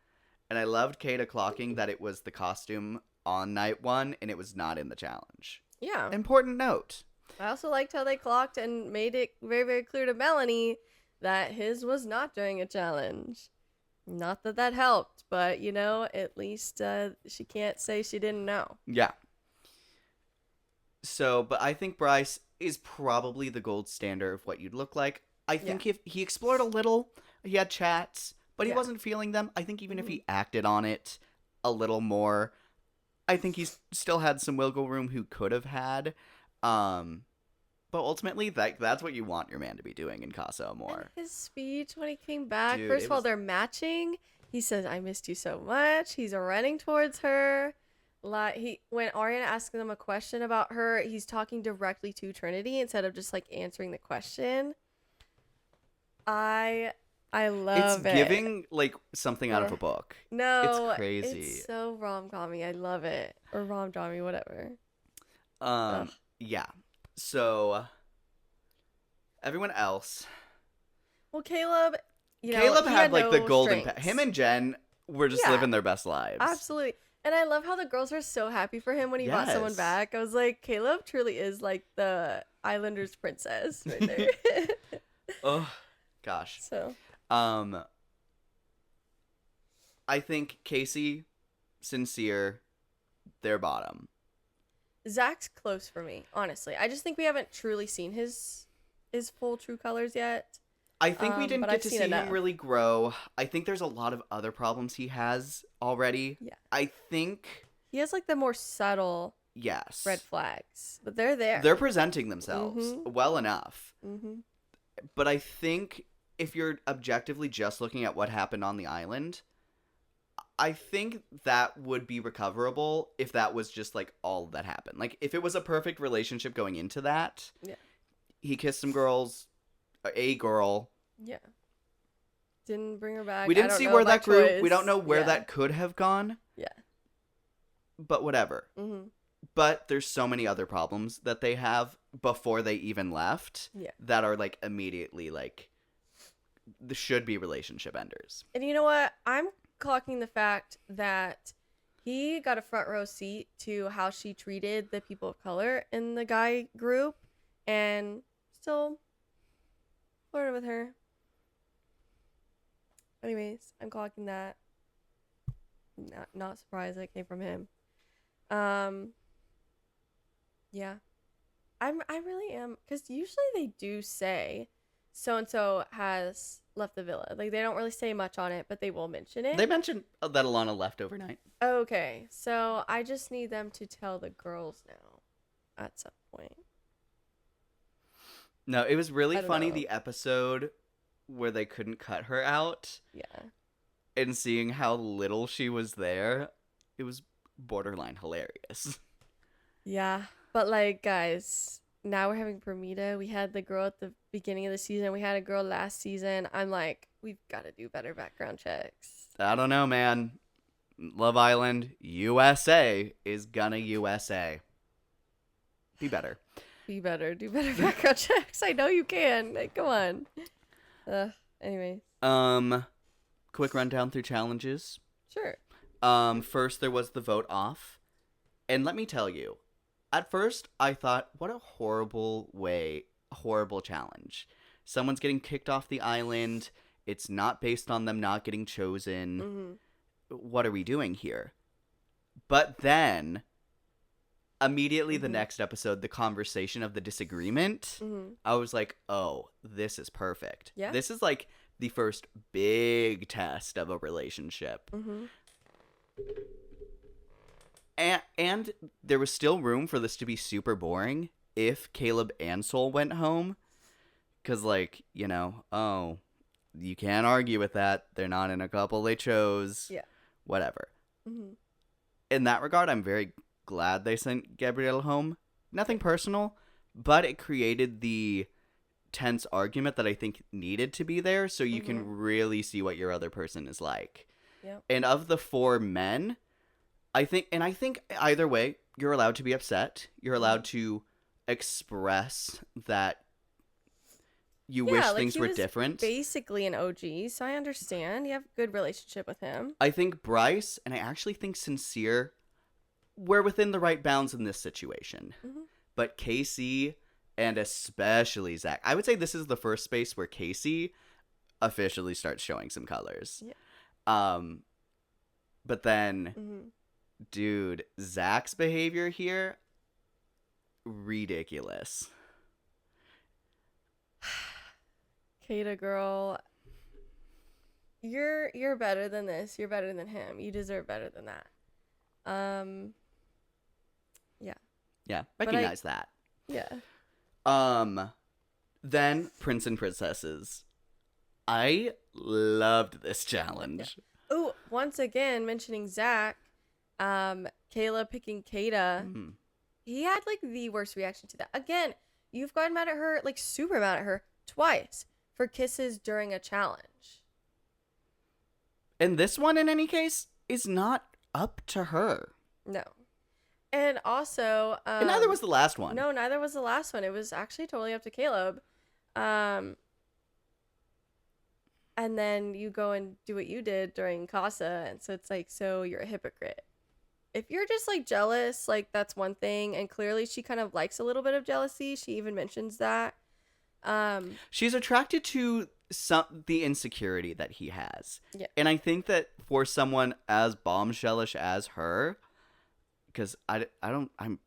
And I loved Kata clocking that it was the costume on night 1 and it was not in the challenge. Yeah. Important note. I also liked how they clocked and made it very, very clear to Melanie that his was not during a challenge. Not that that helped, but, you know, at least she can't say she didn't know. Yeah. So, but I think Bryce is probably the gold standard of what you'd look like. I think if he explored a little, he had chats, but he wasn't feeling them. I think even if he acted on it a little more, I think he's still had some wiggle room who could have had. But ultimately, that's what you want your man to be doing in Casa Amor. And his speech when he came back, Dude, first of all, they're matching. He says, "I missed you so much." He's running towards her. When Ariana asks him a question about her, he's talking directly to Trinity instead of just like answering the question. I love it. It's giving like something out of a book. No, it's crazy. It's so rom-commy. I love it. Or rom-dommy, whatever. Yeah. So everyone else. Well, Caleb, Caleb he had like no the golden. strengths. Him and Jen were just living their best lives. Absolutely. And I love how the girls are so happy for him when he brought someone back. I was like, Caleb truly is like the Islanders princess right there. Oh, gosh. So. I think Casey, Sincere, they're bottom. Zach's close for me, honestly. I just think we haven't truly seen his full true colors yet. I think we didn't get to see enough. him really grow. I think there's a lot of other problems he has already. Yeah. I think he has like the more subtle red flags, but they're there. They're presenting themselves well enough. Mm-hmm. But I think if you're objectively just looking at what happened on the island, I think that would be recoverable if that was just like all that happened. Like if it was a perfect relationship going into that. Yeah. He kissed some girls, a girl. Yeah. Didn't bring her back. We didn't see where that grew. We don't know where that could have gone. Yeah. But whatever. Mm-hmm. But there's so many other problems that they have before they even left that are like immediately like should be relationship enders. And you know what? I'm clocking the fact that he got a front row seat to how she treated the people of color in the guy group and still flirted with her. Anyways, I'm clocking that. Not surprised that came from him. Yeah. I really am, because usually they do say so-and-so has left the villa. Like, they don't really say much on it, but they will mention it. They mentioned that Alana left overnight. Okay, so I just need them to tell the girls now at some point. No, it was really funny, the episode where they couldn't cut her out. Yeah. And seeing how little she was there, it was borderline hilarious. Yeah, but like, guys, now we're having Permita. We had the girl at the beginning of the season. We had a girl last season. I'm like, we've got to do better background checks. I don't know, man. Love Island USA is gonna USA. Be better. Be better. Do better background checks. I know you can. Like, come on. Anyways. Quick rundown through challenges. Sure. First there was the vote off. And let me tell you, at first I thought, what a horrible challenge. Someone's getting kicked off the island. It's not based on them not getting chosen. Mm-hmm. What are we doing here? But then immediately the next episode, the conversation of the disagreement, I was like, oh, this is perfect. Yeah. This is like the first big test of a relationship. And there was still room for this to be super boring if Caleb and Sol went home. Because, like, you know, oh, you can't argue with that. They're not in a couple they chose. Yeah. Whatever. In that regard, I'm very glad they sent Gabrielle home. Nothing personal, but it created the tense argument that I think needed to be there so you can really see what your other person is like. Yep. And of the 4 men, I think either way, you're allowed to be upset. You're allowed to express that you wish like, things he were was different. Basically an OG, so I understand. You have a good relationship with him. I think Bryce, and I actually think Sincere, were within the right bounds in this situation. But Casey, and especially Zach, I would say this is the first space where Casey officially starts showing some colors. Yeah. But then, dude, Zach's behavior here, ridiculous. Kata girl, you're better than this. You're better than him. You deserve better than that. Yeah, But recognize that. Yeah. Then Prince and Princesses. I loved this challenge. Oh, once again mentioning Zach, Kayla picking Kata. He had like the worst reaction to that. Again, you've gotten mad at her, like super mad at her twice for kisses during a challenge. And this one, in any case, is not up to her. No. And also, And neither was the last one. No, neither was the last one. It was actually totally up to Caleb. And then you go and do what you did during Casa, and so it's like, so you're a hypocrite. If you're just like jealous, like that's one thing, and clearly she kind of likes a little bit of jealousy. She even mentions that. She's attracted to the insecurity that he has. Yeah. And I think that for someone as bombshellish as her, because I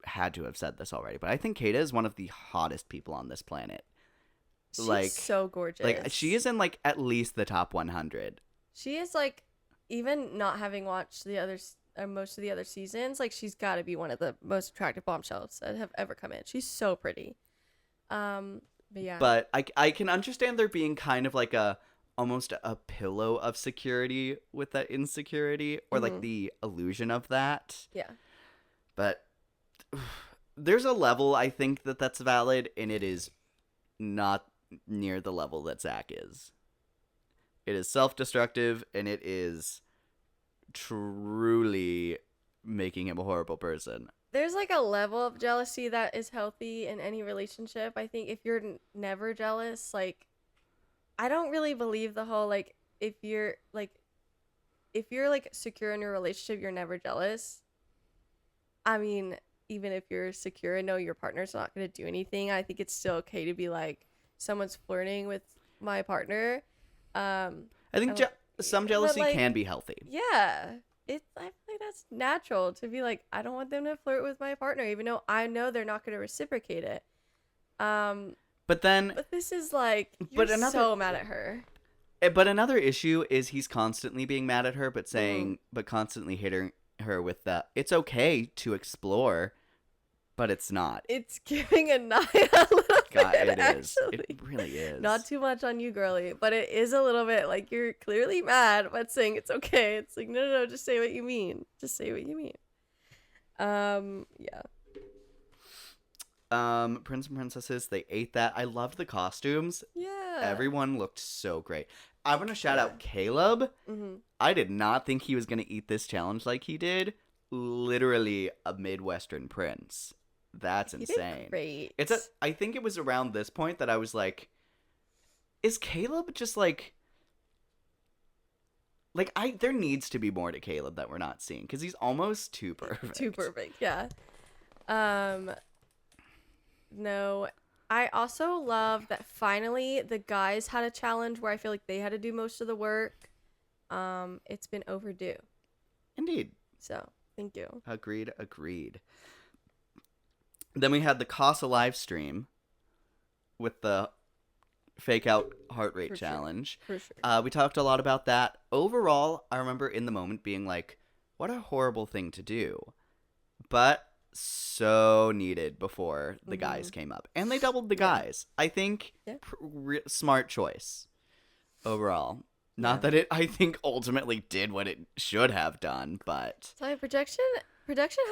had to have said this already, but I think Kata is one of the hottest people on this planet. She's Like, so gorgeous. Like, she is in like at least the top 100. She is like, even not having watched the others or most of the other seasons, like she's got to be one of the most attractive bombshells that have ever come in. She's so pretty. But yeah. But I can understand there being kind of like almost a pillow of security with that insecurity, or like the illusion of that. Yeah. But there's a level I think that's valid, and it is not near the level that Zach is. It is self-destructive, and it is truly making him a horrible person. There's like a level of jealousy that is healthy in any relationship. I think if you're never jealous, like, I don't really believe the whole like if you're like secure in your relationship, you're never jealous. I mean, even if you're secure and know your partner's not going to do anything, I think it's still okay to be like, someone's flirting with my partner. I think some but, jealousy like, can be healthy. Yeah. I feel like that's natural to be like, I don't want them to flirt with my partner, even though I know they're not going to reciprocate it. But this is like, you're so mad at her. But another issue is he's constantly being mad at her, but constantly hitting her with the, it's okay to explore, but it's not. It's giving a 9 a little God, bit, it is. actually. It really is. Not too much on you, girly, but it is a little bit like you're clearly mad, but saying it's okay. It's like, no, just say what you mean. Just say what you mean. Yeah. Prince and Princesses, they ate that. I loved the costumes. Yeah. Everyone looked so great. I want to shout out Caleb. I did not think he was going to eat this challenge like he did. Literally a Midwestern prince. That's insane. Great. I think it was around this point that I was like, is Caleb just like there needs to be more to Caleb that we're not seeing, because he's almost too perfect. Too perfect, yeah. No, I also love that finally the guys had a challenge where I feel like they had to do most of the work. It's been overdue. Indeed. So Thank you. Agreed. Then we had the Casa live stream with the fake out heart rate For sure. challenge. For sure. We talked a lot about that. Overall, I remember in the moment being like, what a horrible thing to do. But so needed before the guys came up. And they doubled the guys. I think smart choice overall. Not that it, I think, ultimately did what it should have done, but... So production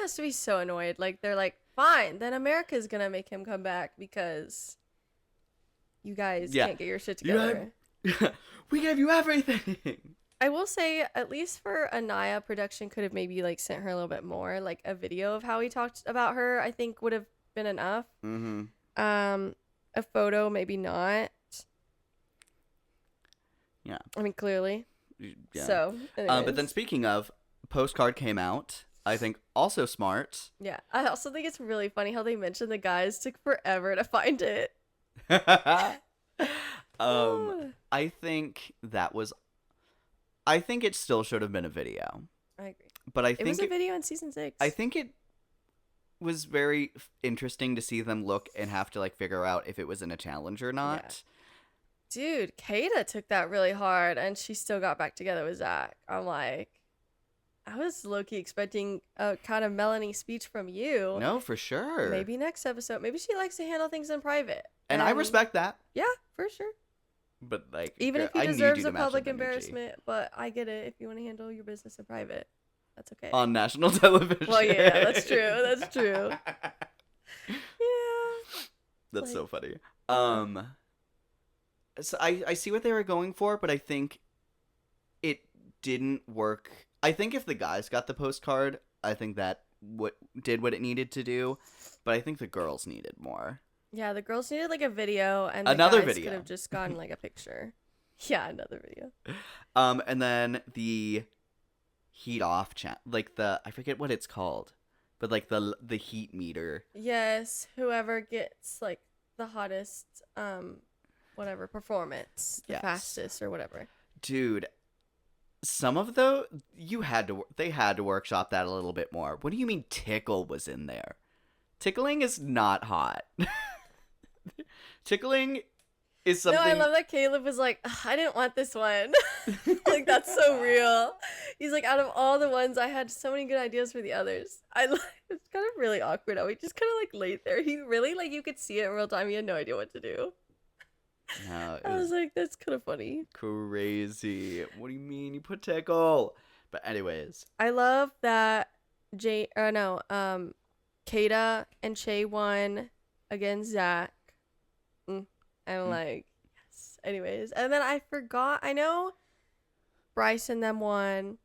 has to be so annoyed. Like, they're like, fine, then America's gonna make him come back because you guys can't get your shit together. We gave you everything! I will say, at least for Anaya, production could have maybe, like, sent her a little bit more. Like, a video of how he talked about her, I think, would have been enough. Mm-hmm. A photo, maybe not. Yeah. I mean, clearly. Yeah. So, but then speaking of, postcard came out. I think also smart. Yeah. I also think it's really funny how they mentioned the guys took forever to find it. I think that was... I think it still should have been a video. I agree. But I think it was a video in season 6. I think it was very interesting to see them look and have to like figure out if it was in a challenge or not. Yeah. Dude, Kata took that really hard and she still got back together with Zach. I'm like, I was low-key expecting a kind of Melanie speech from you. No, for sure. Maybe next episode. Maybe she likes to handle things in private. And I respect that. Yeah, for sure. But like, Even if he I need deserves you to a match public that energy. embarrassment, but I get it. If you want to handle your business in private, that's okay. On national television. Well, yeah, that's true. That's true. Yeah. That's so funny. So I see what they were going for, but I think it didn't work. I think if the guys got the postcard, I think that did what it needed to do, but I think the girls needed more. Yeah, the girls needed like a video, and the Another guys video. could have just gotten like a picture. Yeah, another video. And then the heat off chat, like I forget what it's called, but like the heat meter. Yes, whoever gets like the hottest, whatever performance, the fastest or whatever. Dude, some of they had to workshop that a little bit more. What do you mean tickle was in there? Tickling is not hot. Tickling is something... No, I love that Caleb was like, I didn't want this one. Like, that's so real. He's like, out of all the ones, I had so many good ideas for the others. It's kind of really awkward how he just kind of like laid there. He really, like, you could see it in real time. He had no idea what to do. No, I was like, that's kind of funny. Crazy. What do you mean you put tickle? But anyways. I love that Kata and Che won against Zach. I'm like, yes. Anyways, and then I forgot. I know Bryce and them won.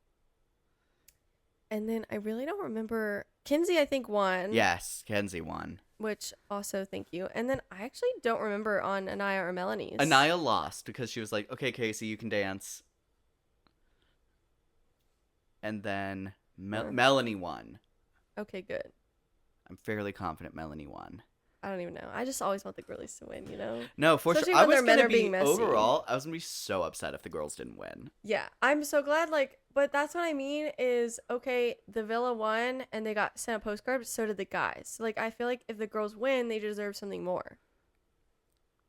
And then I really don't remember. Kinsey, I think, won. Yes, Kenzie won. Which also, thank you. And then I actually don't remember on Anaya or Melanie's. Anaya lost because she was like, okay, Casey, you can dance. And then Melanie won. Okay, good. I'm fairly confident Melanie won. I don't even know. I just always want the girlies to win, you know? No, for Especially sure. I when was their men going to are be, being messy. overall, I was going to be so upset if the girls didn't win. Yeah, I'm so glad, like, but that's what I mean is, okay, the Villa won and they got sent a postcard, but so did the guys. Like, I feel like if the girls win, they deserve something more.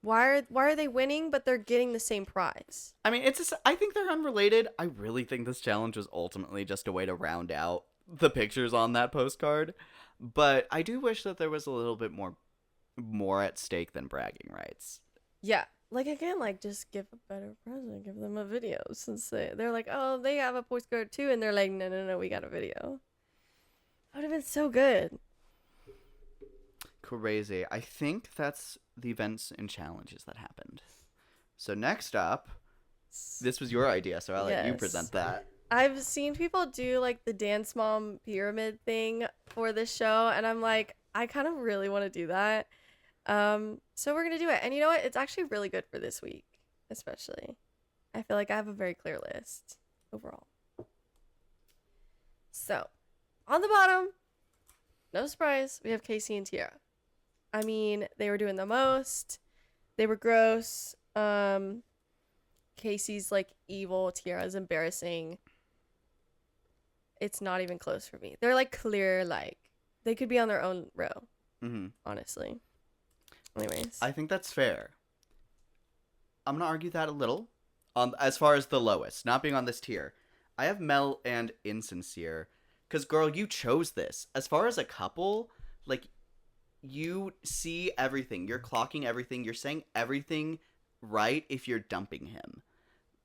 Why are they winning, but they're getting the same prize? I mean, I think they're unrelated. I really think this challenge was ultimately just a way to round out the pictures on that postcard. But I do wish that there was a little bit more at stake than bragging rights. Yeah. Like, again, like, just give a better present. Give them a video. Since they're like, oh, they have a postcard too. And they're like, no, we got a video. That would have been so good. Crazy. I think that's the events and challenges that happened. So next up, this was your idea, so I'll let you present that. I've seen people do, like, the Dance Mom pyramid thing for this show. And I'm like, I kind of really want to do that. So we're going to do it. And you know what? It's actually really good for this week, especially. I feel like I have a very clear list overall. So, on the bottom, no surprise, we have Casey and Tiara. I mean, they were doing the most. They were gross. Casey's, like, evil. Tiara's embarrassing. it's not even close for me. They're like clear, like they could be on their own row, honestly. Anyways, I think that's fair. I'm gonna argue that a little. As far as the lowest, not being on this tier, I have Mel and Insincere. Cause girl, you chose this. As far as a couple, like you see everything. You're clocking everything. You're saying everything right if you're dumping him,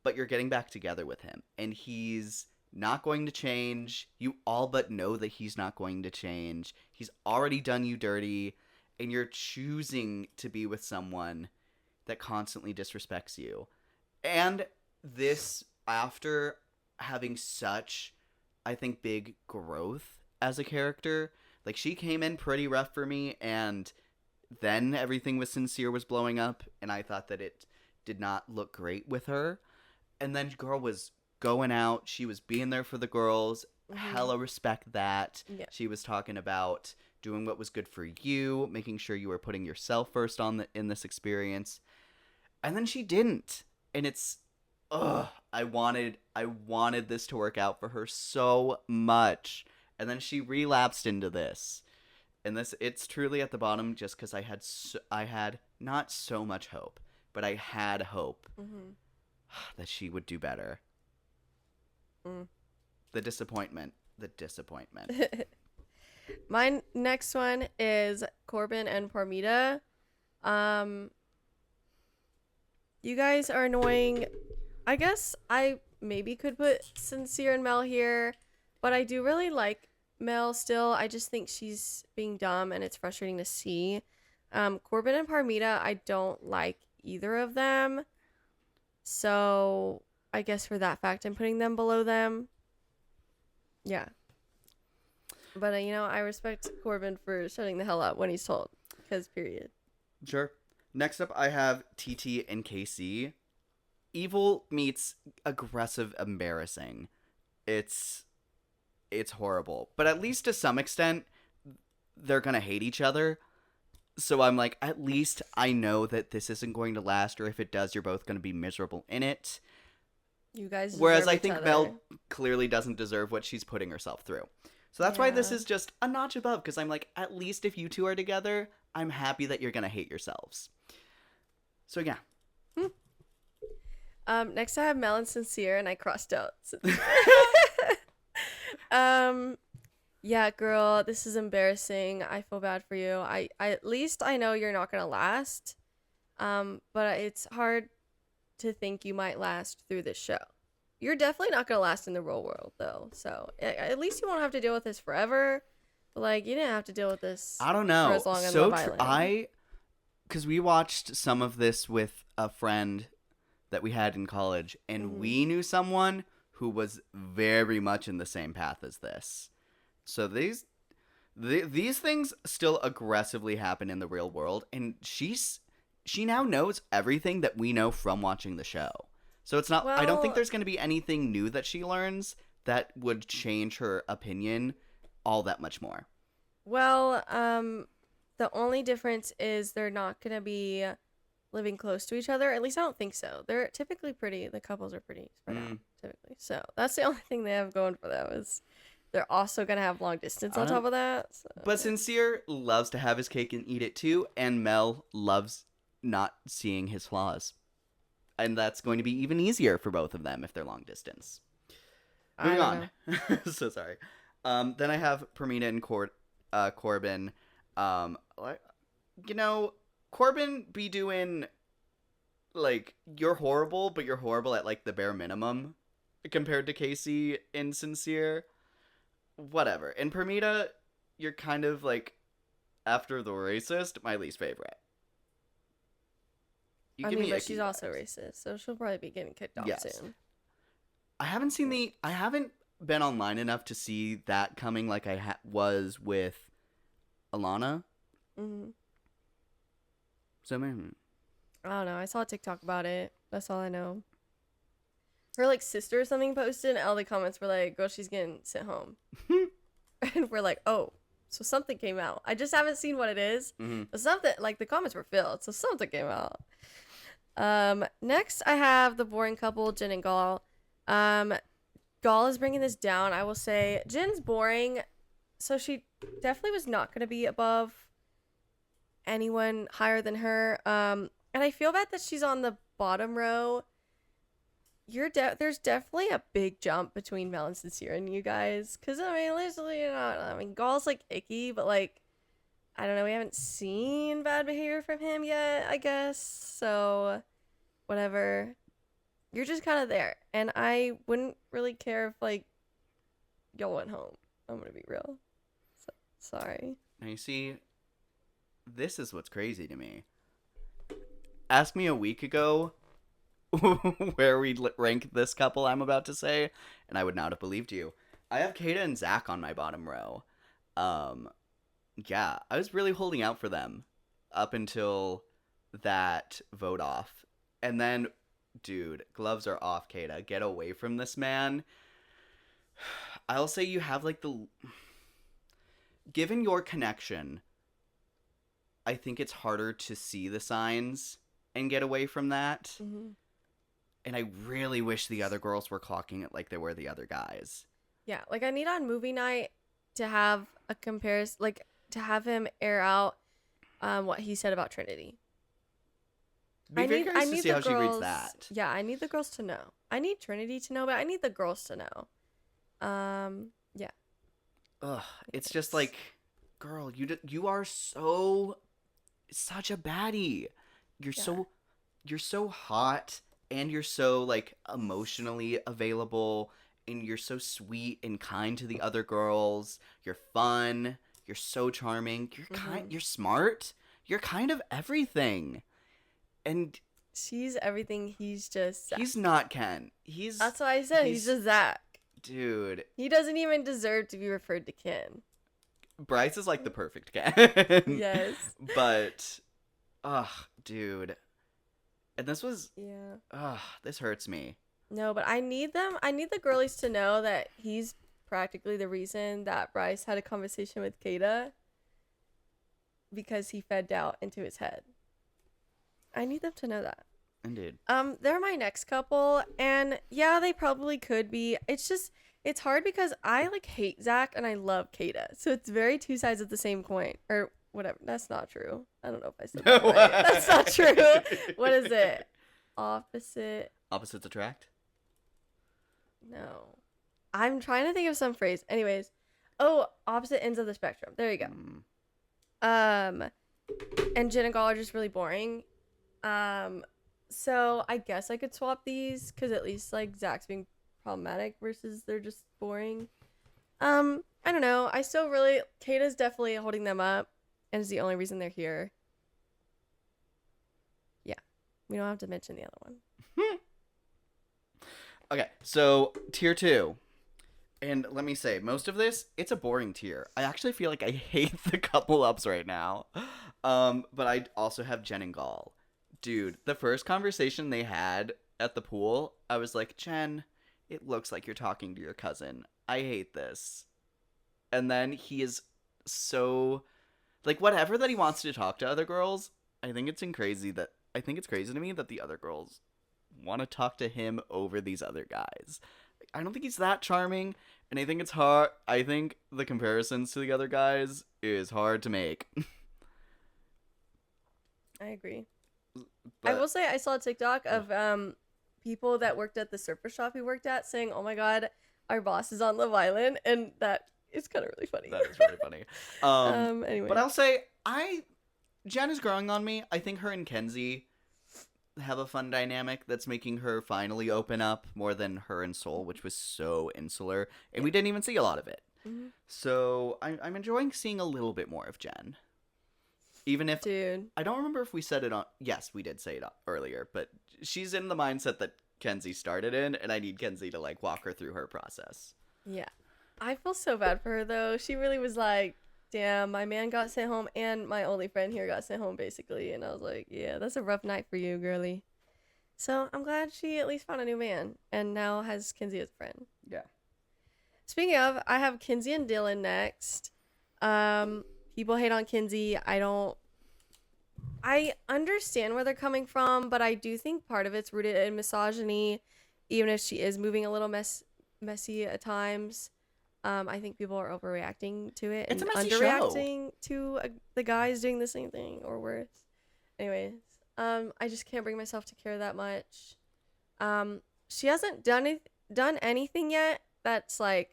but you're getting back together with him, and he's not going to change. You all but know that he's not going to change. He's already done you dirty, and you're choosing to be with someone that constantly disrespects you. And this after having such, I think, big growth as a character. Like, she came in pretty rough for me, and then everything with Sincere was blowing up, and I thought that it did not look great with her. And then girl was going out. She was being there for the girls. Hella respect that. Yeah. She was talking about doing what was good for you, making sure you were putting yourself first in this experience. And then she didn't. And it's, I wanted this to work out for her so much. And then she relapsed into this. And it's truly at the bottom just because I had not so much hope, but I had hope that she would do better. The disappointment. My next one is Corbin and Parmita. You guys are annoying. I guess I maybe could put Sincere and Mel here, but I do really like Mel still. I just think she's being dumb and it's frustrating to see. Corbin and Parmita, I don't like either of them. So I guess for that fact, I'm putting them below them. Yeah. But, I respect Corbin for shutting the hell up when he's told. Because, period. Sure. Next up, I have TT and KC. Evil meets aggressive embarrassing. It's horrible. But at least to some extent, they're going to hate each other. So I'm like, at least I know that this isn't going to last, or if it does, you're both going to be miserable in it. You guys deserve Whereas I each think other. Mel clearly doesn't deserve what she's putting herself through. So that's why this is just a notch above, because I'm like, at least if you two are together, I'm happy that you're going to hate yourselves. So yeah. Next I have Mel and Sincere, and I crossed out Sincere. Yeah, girl, this is embarrassing. I feel bad for you. I at least I know you're not gonna last. But it's hard to think you might last through this show. You're definitely not gonna last in the real world, though. So at least you won't have to deal with this forever. But like, you didn't have to deal with this. I don't know. For as long as Love Island. Because we watched some of this with a friend that we had in college, and we knew someone who was very much in the same path as this. So these things still aggressively happen in the real world, and she now knows everything that we know from watching the show. So it's not. I don't think there's going to be anything new that she learns that would change her opinion all that much more. Well, the only difference is they're not going to be living close to each other. At least I don't think so. They're typically the couples are pretty spread out, typically. So that's the only thing they have going for them is they're also going to have long distance on top of that. So. But Sincere loves to have his cake and eat it too, and Mel loves not seeing his flaws. And that's going to be even easier for both of them if they're long distance. Moving on. So sorry. Then I have Permina and Corbin. Corbin be doing, like, you're horrible, but you're horrible at, like, the bare minimum compared to Casey and Sincere. Whatever. And Permita, you're kind of, like, after the racist, my least favorite. But she's also racist, so she'll probably be getting kicked off soon. I haven't been online enough to see that coming like I was with Alana. So maybe. I don't know. I saw a TikTok about it. That's all I know. Her, like, sister or something posted, and all the comments were like, girl, she's getting sent home. And we're like, oh, so something came out. I just haven't seen what it is. But something, like, the comments were filled, so something came out. Next, I have the boring couple, Jen and Gal. Gall is bringing this down. I will say Jin's boring, so she definitely was not going to be above anyone higher than her. And I feel bad that she's on the bottom row. There's definitely a big jump between Mel and Sincere and you guys, because I mean, literally, Gall's like icky, but like, I don't know, we haven't seen bad behavior from him yet, I guess. So, whatever. You're just kind of there, and I wouldn't really care if like y'all went home. I'm gonna be real. Sorry. Now you see, this is what's crazy to me. Ask me a week ago where we'd rank this couple I'm about to say, and I would not have believed you. I have Kata and Zach on my bottom row. Yeah, I was really holding out for them up until that vote off. And then, dude, gloves are off, Kata. Get away from this man. I'll say you have like the... Given your connection, I think it's harder to see the signs and get away from that. Mm-hmm. And I really wish the other girls were clocking it like they were the other guys. Yeah, like I need on movie night to have a comparison, like to have him air out what he said about Trinity. Be very curious to see how she reads that. Yeah, I need the girls to know. I need Trinity to know, but I need the girls to know. Yeah. Ugh, it's just like, girl, you are such a baddie. You're so hot, and you're so like emotionally available, and you're so sweet and kind to the other girls. You're fun. You're so charming. You're You're smart. You're kind of everything. And she's everything. He's just Zach. He's not Ken. That's what I said. He's just Zach. Dude. He doesn't even deserve to be referred to Ken. Bryce is like the perfect Ken. Yes. But, dude. And this was... Yeah. This hurts me. No, but I need the girlies to know that he's practically the reason that Bryce had a conversation with Kata. Because he fed doubt into his head. I need them to know that. Indeed. They're my next couple, and yeah, they probably could be. It's hard because I like hate Zach and I love Kata, so it's very two sides of the same coin, or whatever. That's not true. I don't know if I said that right. That's not true. What is it? Opposites attract? No. I'm trying to think of some phrase. Anyways, opposite ends of the spectrum. There you go. And Jen and Gall are just really boring. So I guess I could swap these because at least like Zach's being problematic versus they're just boring. I don't know. I still really Kata's definitely holding them up and is the only reason they're here. Yeah. We don't have to mention the other one. Okay, so tier 2. And let me say, most of this, it's a boring tier. I actually feel like I hate the couple ups right now. But I also have Jen and Gall. Dude, the first conversation they had at the pool, I was like, Jen, it looks like you're talking to your cousin. I hate this. And then he is so, like, whatever that he wants to talk to other girls, I think it's crazy to me that the other girls want to talk to him over these other guys. I don't think he's that charming, and I think it's hard. I think the comparisons to the other guys is hard to make. I agree. But I will say I saw a TikTok of people that worked at the surfer shop he worked at saying, "Oh my god, our boss is on Love Island," and that is kind of really funny. That is really funny. Anyway, but I'll say Jen is growing on me. I think her and Kenzie have a fun dynamic that's making her finally open up more than her and Soul, which was so insular, and we didn't even see a lot of it. Mm-hmm. So I'm enjoying seeing a little bit more of Jen. Even if I don't remember if we said it on. Yes, we did say it earlier, but she's in the mindset that Kenzie started in, and I need Kenzie to like walk her through her process. Yeah, I feel so bad for her though. She really was like, "Damn, my man got sent home, and my only friend here got sent home, basically." And I was like, "Yeah, that's a rough night for you, girly." So I'm glad she at least found a new man, and now has Kenzie as a friend. Yeah. Speaking of, I have Kenzie and Dylan next. People hate on Kenzie. I understand where they're coming from, but I do think part of it's rooted in misogyny, even if she is moving a little messy at times. I think people are overreacting to it It's and a messy underreacting to the guys doing the same thing or worse. Anyways, I just can't bring myself to care that much. She hasn't done anything yet that's like,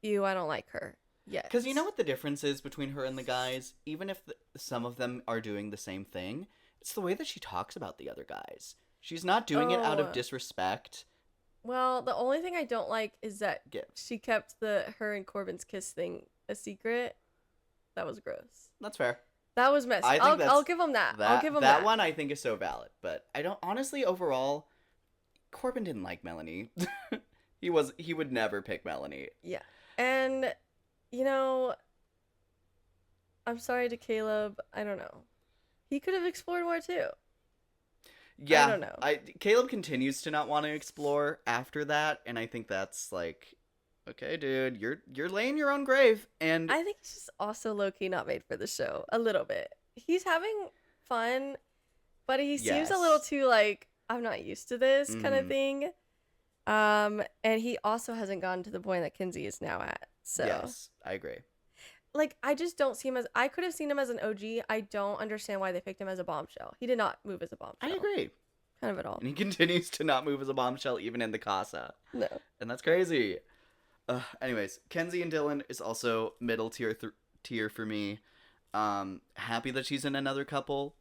ew, I don't like her yet. Because you know what the difference is between her and the guys? Even if some of them are doing the same thing, it's the way that she talks about the other guys. She's not doing it out of disrespect. Well, the only thing I don't like is that Gifts. she kept her and Corbin's kiss thing a secret. That was gross. That's fair. That was messy. I'll give him that. I'll give him that. That one I think is so valid, but I don't honestly overall. Corbin didn't like Melanie. He would never pick Melanie. Yeah, and you know, I'm sorry to Caleb. I don't know. He could have explored more too. Yeah, I don't know. Caleb continues to not want to explore after that, and I think that's like, okay, dude, you're laying your own grave, and I think he's just also low-key not made for the show a little bit. He's having fun, but he seems a little too like, I'm not used to this kind of thing. And he also hasn't gotten to the point that Kinsey is now at. So yes, I agree. Like, I just don't see him as, I could have seen him as an OG. I don't understand why they picked him as a bombshell. He did not move as a bombshell. I agree. Kind of at all. And he continues to not move as a bombshell even in the Casa. No. And that's crazy. Anyways, Kenzie and Dylan is also middle tier for me. Happy that she's in another couple.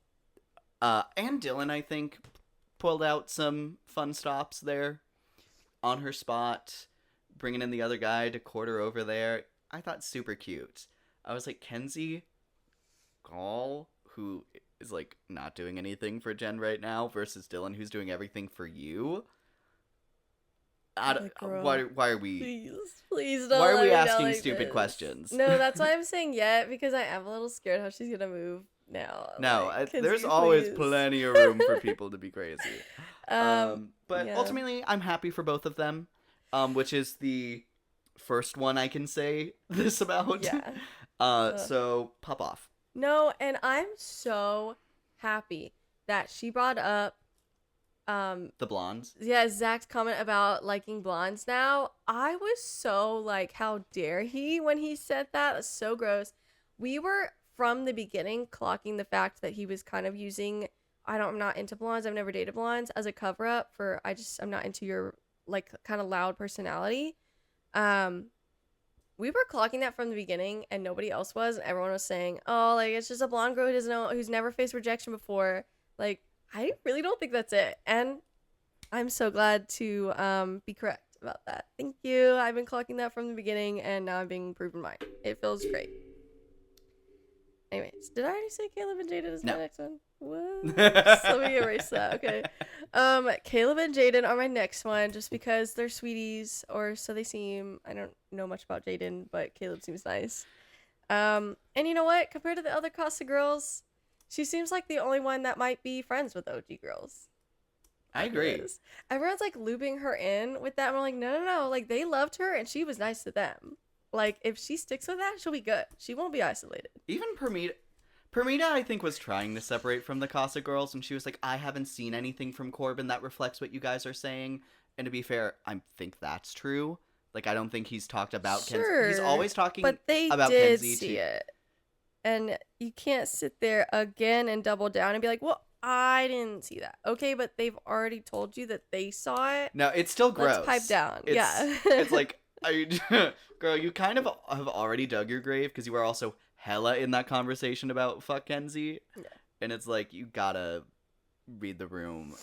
And Dylan, I think, pulled out some fun stops there on her spot, bringing in the other guy to court her over there. I thought super cute. I was like, Kenzie Gall, who is like not doing anything for Jen right now, versus Dylan, who's doing everything for you. Why are we? Please don't. Why are we let me asking like stupid this. questions? No, that's why I'm saying yet, because I am a little scared how she's gonna move now. No, like, there's Kenzie, always please. plenty of room for people to be crazy. But yeah. ultimately, I'm happy for both of them, which is the first one I can say this about. Yeah. So pop off. No, and I'm so happy that she brought up The blondes. yeah, Zach's comment about liking blondes now. I was so like, how dare he when he said that? That's so gross. We were from the beginning clocking the fact that he was kind of using, I'm not into blondes, I've never dated blondes, as a cover up for I'm not into your like kind of loud personality. We were clocking that from the beginning and nobody else was, and everyone was saying, oh, like it's just a blonde girl who doesn't know, who's never faced rejection before. Like, I really don't think that's it. And I'm so glad to be correct about that. Thank you. I've been clocking that from the beginning and now I'm being proven right. It feels great. Anyways, did I already say Caleb and Jaden is my next one? What? Let me erase that. Okay. Caleb and Jaden are my next one just because they're sweeties, or so they seem. I don't know much about Jaden, but Caleb seems nice. And you know what? Compared to the other Casa girls, she seems like the only one that might be friends with OG girls. I agree. Everyone's like looping her in with that. And we're like, no. Like, they loved her and she was nice to them. Like, if she sticks with that, she'll be good. She won't be isolated. Even Permita, I think, was trying to separate from the Casa girls, and she was like, I haven't seen anything from Corbin that reflects what you guys are saying. And to be fair, I think that's true. Like, I don't think he's talked about Kenzie. He's always talking about Kenzie. But they did see it. And you can't sit there again and double down and be like, well, I didn't see that. Okay, but they've already told you that they saw it. No, it's still gross. Let's pipe down. Yeah. It's like, girl, you kind of have already dug your grave because you were also hella in that conversation about fuck Kenzie. Yeah. And it's like, you gotta read the room.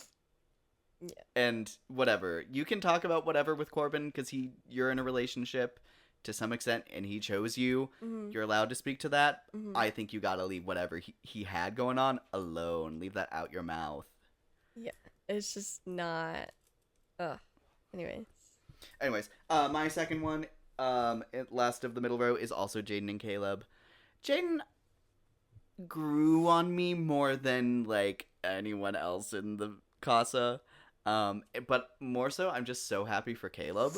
Yeah. And whatever. You can talk about whatever with Corbin because you're in a relationship to some extent and he chose you. Mm-hmm. You're allowed to speak to that. Mm-hmm. I think you gotta leave whatever he had going on alone. Leave that out your mouth. Yeah. It's just not. Ugh. Anyways, my second one, last of the middle row, is also Jaden and Caleb. Jaden grew on me more than, like, anyone else in the Casa. But more so, I'm just so happy for Caleb.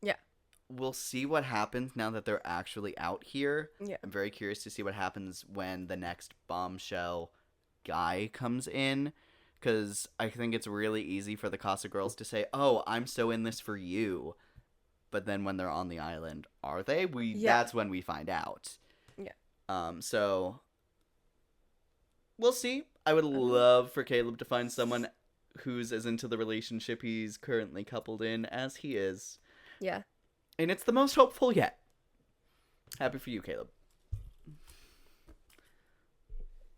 Yeah. We'll see what happens now that they're actually out here. Yeah. I'm very curious to see what happens when the next bombshell guy comes in. Because I think it's really easy for the Casa girls to say, oh, I'm so in this for you. but then when they're on the island, are they? Yeah. That's when we find out. Yeah. So we'll see. I would love for Caleb to find someone who's as into the relationship he's currently coupled in as he is. Yeah. And it's the most hopeful yet. Happy for you, Caleb.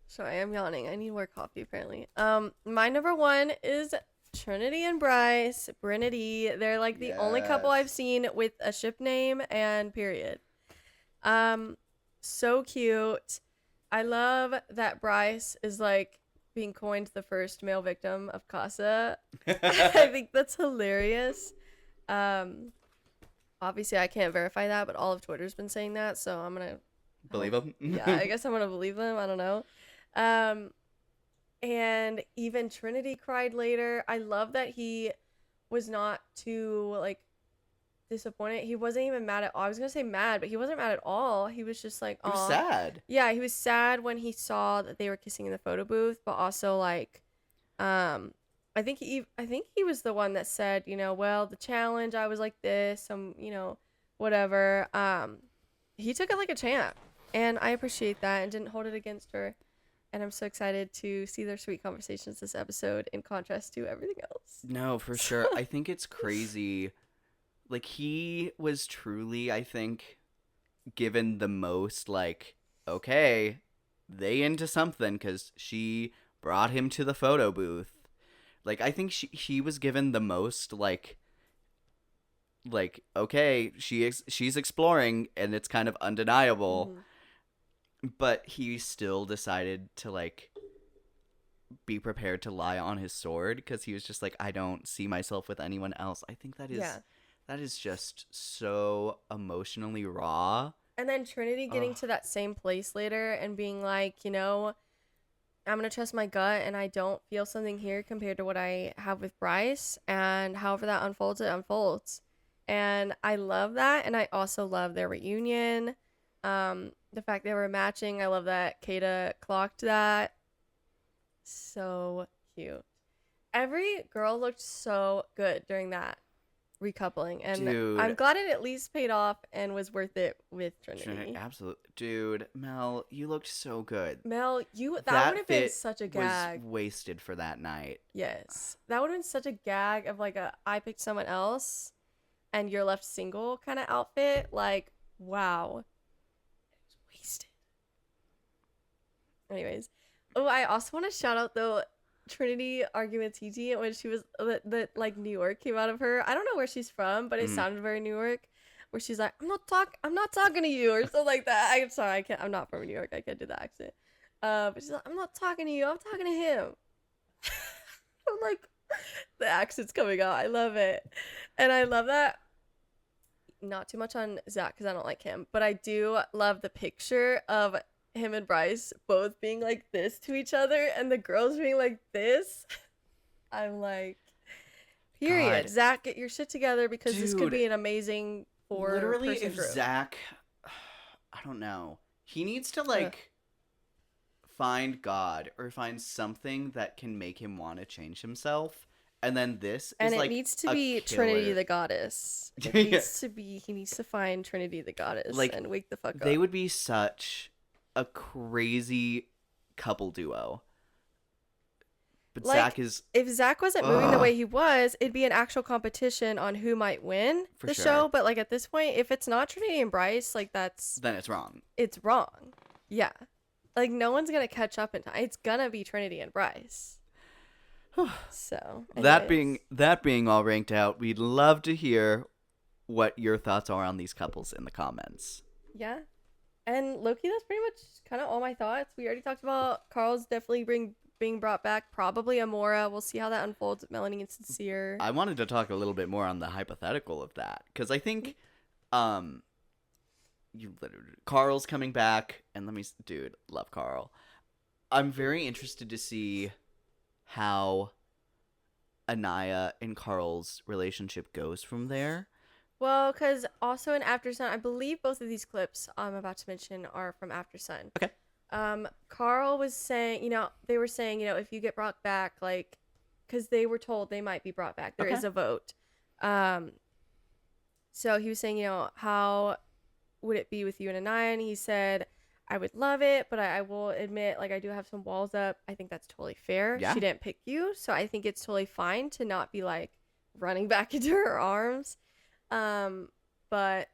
Sorry, I'm yawning. I need more coffee, apparently. My number one is Trinity and Bryce. Brinity. They're like the only couple I've seen with a ship name and period. So cute. I love that Bryce is like being coined the first male victim of Casa. I think that's hilarious. Obviously I can't verify that, but all of Twitter's been saying that, so I'm gonna believe him. Yeah, I guess I'm gonna believe them. I don't know. And even Trinity cried later. I love that he was not too like disappointed. He wasn't even mad at all. I was gonna say mad, but he wasn't mad at all. He was just like, He was sad. Yeah, he was sad when he saw that they were kissing in the photo booth, but also like, I think he was the one that said, well, the challenge, I was like this, whatever. He took it like a champ, and I appreciate that and didn't hold it against her. And I'm so excited to see their sweet conversations this episode in contrast to everything else. No, for sure. I think it's crazy. Like, he was truly, I think, given the most, like, okay, they into something because she brought him to the photo booth. Like, I think he was given the most, like okay, she's exploring, and it's kind of undeniable. Mm-hmm. But he still decided to, like, be prepared to lie on his sword because he was just like, I don't see myself with anyone else. I think that is just so emotionally raw. And then Trinity getting to that same place later and being like, I'm going to trust my gut, and I don't feel something here compared to what I have with Bryce. And however that unfolds, it unfolds. And I love that. And I also love their reunion. The fact they were matching. I love that Kata clocked that. So cute. Every girl looked so good during that recoupling, and Dude. I'm glad it at least paid off and was worth it with Trinity. Absolutely. Dude, Mel, you looked so good. Mel, that would have been such a Was gag. wasted for that night. Yes. That would have been such a gag of like I picked someone else and you're left single kind of outfit. Like, wow. Wasted. Anyways, I also want to shout out though Trinity Argumentiti when she was that like New York came out of her. I don't know where she's from, but it sounded very New York. Where she's like, I'm not talking to you, or something like that. I'm sorry, I'm not from New York. I can't do the accent. But she's like, I'm not talking to you. I'm talking to him. I'm like, the accent's coming out. I love it, and I love that. Not too much on Zach because I don't like him, but I do love the picture of him and Bryce both being like this to each other and the girls being like this. I'm like, period. God. Zach, get your shit together because this could be an amazing literally if group. Zach, I don't know, he needs to like find God or find something that can make him want to change himself. And then this is like, and it needs to be Trinity the goddess. It needs to be. He needs to find Trinity the goddess, like, and wake the fuck up. They would be such a crazy couple duo. But like, Zach is. If Zach wasn't moving the way he was, it'd be an actual competition on who might win the show. But like at this point, if it's not Trinity and Bryce, like then it's wrong. It's wrong. Yeah, like no one's gonna catch up in time. It's gonna be Trinity and Bryce. So anyways. that being all ranked out, we'd love to hear what your thoughts are on these couples in the comments. Yeah, and Loki, that's pretty much kind of all my thoughts. We already talked about Carl's definitely being brought back, probably Amora. We'll see how that unfolds with Melanie and Sincere. I wanted to talk a little bit more on the hypothetical of that because I think Carl's coming back, and love Carl. I'm very interested to see how Anaya and Carl's relationship goes from there. Well, because also in After Sun, I believe both of these clips I'm about to mention are from After Sun. Okay. Carl was saying, they were saying, if you get brought back, like, because they were told they might be brought back. There is a vote. So he was saying, how would it be with you and Anaya? And he said, I would love it, but I will admit, like, I do have some walls up. I think that's totally fair. Yeah. She didn't pick you, so I think it's totally fine to not be, like, running back into her arms. But